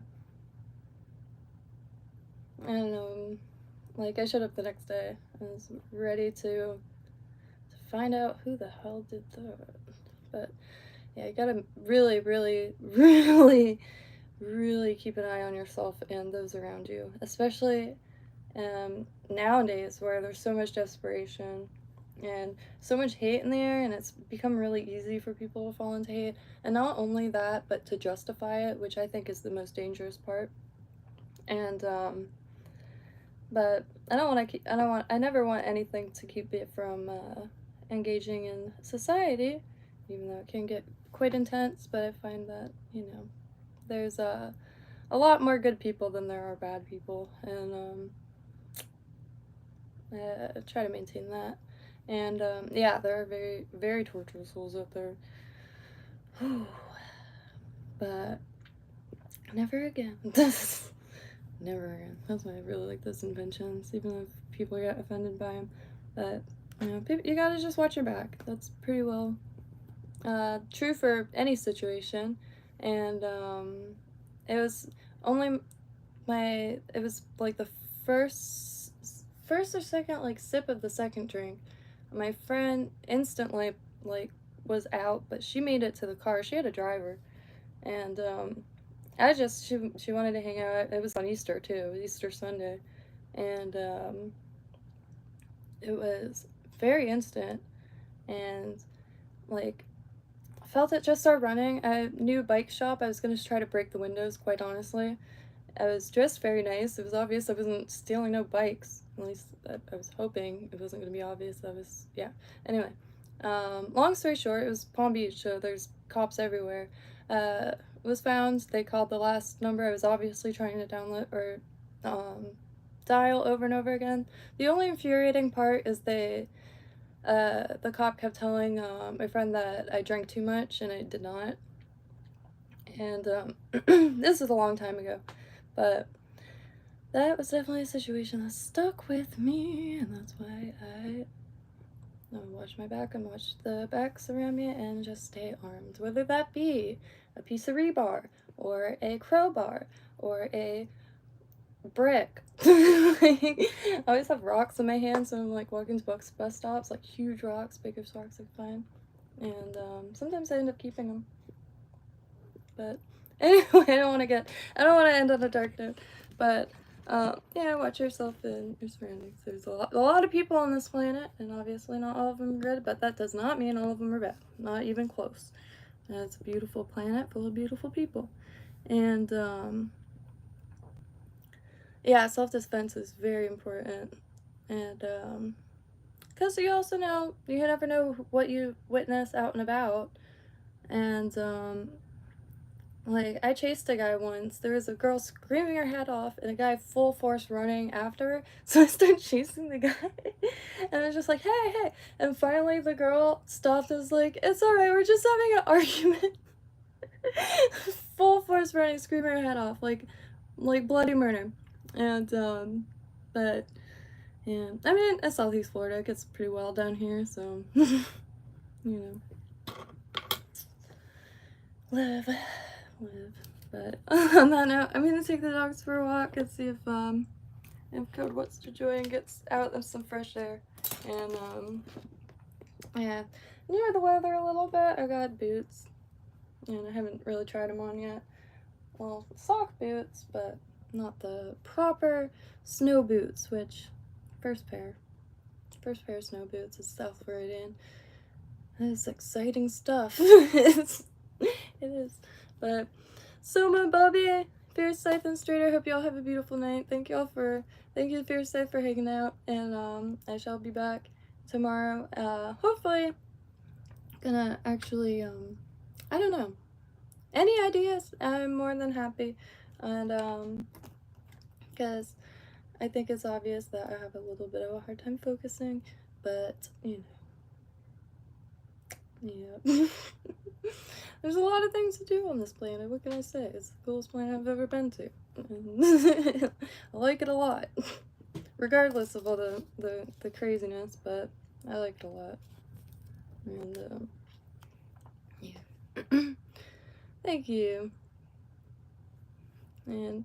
A: and like I showed up the next day. I was ready to find out who the hell did that. But yeah, you gotta really, really, really, really keep an eye on yourself and those around you, especially nowadays where there's so much desperation and so much hate in the air, and it's become really easy for people to fall into hate. And not only that, but to justify it, which I think is the most dangerous part. And but I never want anything to keep it from engaging in society, even though it can get quite intense. But I find that, you know, there's a lot more good people than there are bad people, and I try to maintain that. And yeah, there are very, very torturous souls out there. But never again. Never again. That's why I really like those inventions, even if people get offended by them. But, you know, you gotta just watch your back. That's pretty well true for any situation. And it was only it was like the first or second like sip of the second drink. My friend instantly like was out, but she made it to the car. She had a driver, and she wanted to hang out. It was on Easter too, Easter Sunday, and it was very instant, and like I felt it just start running. I knew a bike shop. I was gonna try to break the windows. Quite honestly, I was dressed very nice. It was obvious I wasn't stealing no bikes. At least I was hoping it wasn't gonna be obvious. Yeah. Anyway, long story short, it was Palm Beach, so there's cops everywhere. Was found. They called the last number I was obviously trying to download or dial over and over again. The only infuriating part is the cop kept telling my friend that I drank too much, and I did not. And this was a long time ago, but that was definitely a situation that stuck with me, and that's why I watch my back and watch the backs around me and just stay armed, whether that be a piece of rebar or a crowbar or a brick. I always have rocks in my hands when I'm like walking to bus stops, like huge rocks, biggest rocks I can find, and sometimes I end up keeping them. But anyway, I don't want to end on a dark note, but yeah, watch yourself and your surroundings. There's a lot of people on this planet, and obviously not all of them are good, but that does not mean all of them are bad. Not even close. And it's a beautiful planet full of beautiful people. And yeah, self-defense is very important. And because you also know, you never know what you witness out and about. And like, I chased a guy once. There was a girl screaming her head off and a guy full force running after her. So I started chasing the guy. And I was just like, hey, hey. And finally the girl stopped and was like, it's alright, we're just having an argument. Full force running, screaming her head off. Like bloody murder. And, but, yeah. I mean, it's Southeast Florida. It gets pretty wild down here, so, you know. Live. But on that note, I'm gonna take the dogs for a walk and see if Code What's to Joy and gets out of some fresh air. And yeah, near the weather a little bit. I got boots, and I haven't really tried them on yet. Well, sock boots, but not the proper snow boots. Which first pair of snow boots is South Floridian. That is exciting stuff. It is, but. So my Bobby, Fierce Scythe and Strader, hope y'all have a beautiful night. Thank you Fierce Scythe for hanging out, and I shall be back tomorrow. Hopefully gonna actually I don't know. Any ideas? I'm more than happy. And because I think it's obvious that I have a little bit of a hard time focusing, but you know. Yeah. There's a lot of things to do on this planet. What can I say? It's the coolest planet I've ever been to. I like it a lot. Regardless of all the craziness, but I like it a lot. And, yeah. Thank you. And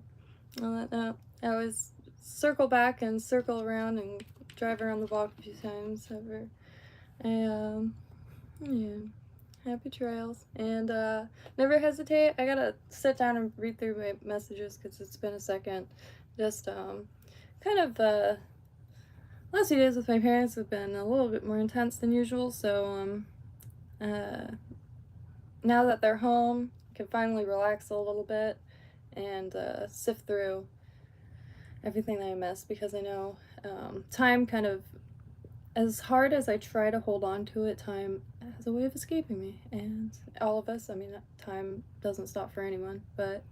A: on that note, I always circle back and circle around and drive around the block a few times over. And, yeah. Happy trails. And never hesitate. I gotta sit down and read through my messages because it's been a second. Just kind of last few days with my parents have been a little bit more intense than usual, so now that they're home, I can finally relax a little bit and sift through everything that I missed, because I know time kind of, as hard as I try to hold on to it, time has a way of escaping me, and all of us, I mean, time doesn't stop for anyone, but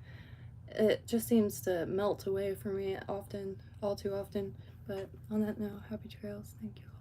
A: it just seems to melt away for me often, all too often. But on that note, happy trails, thank you all.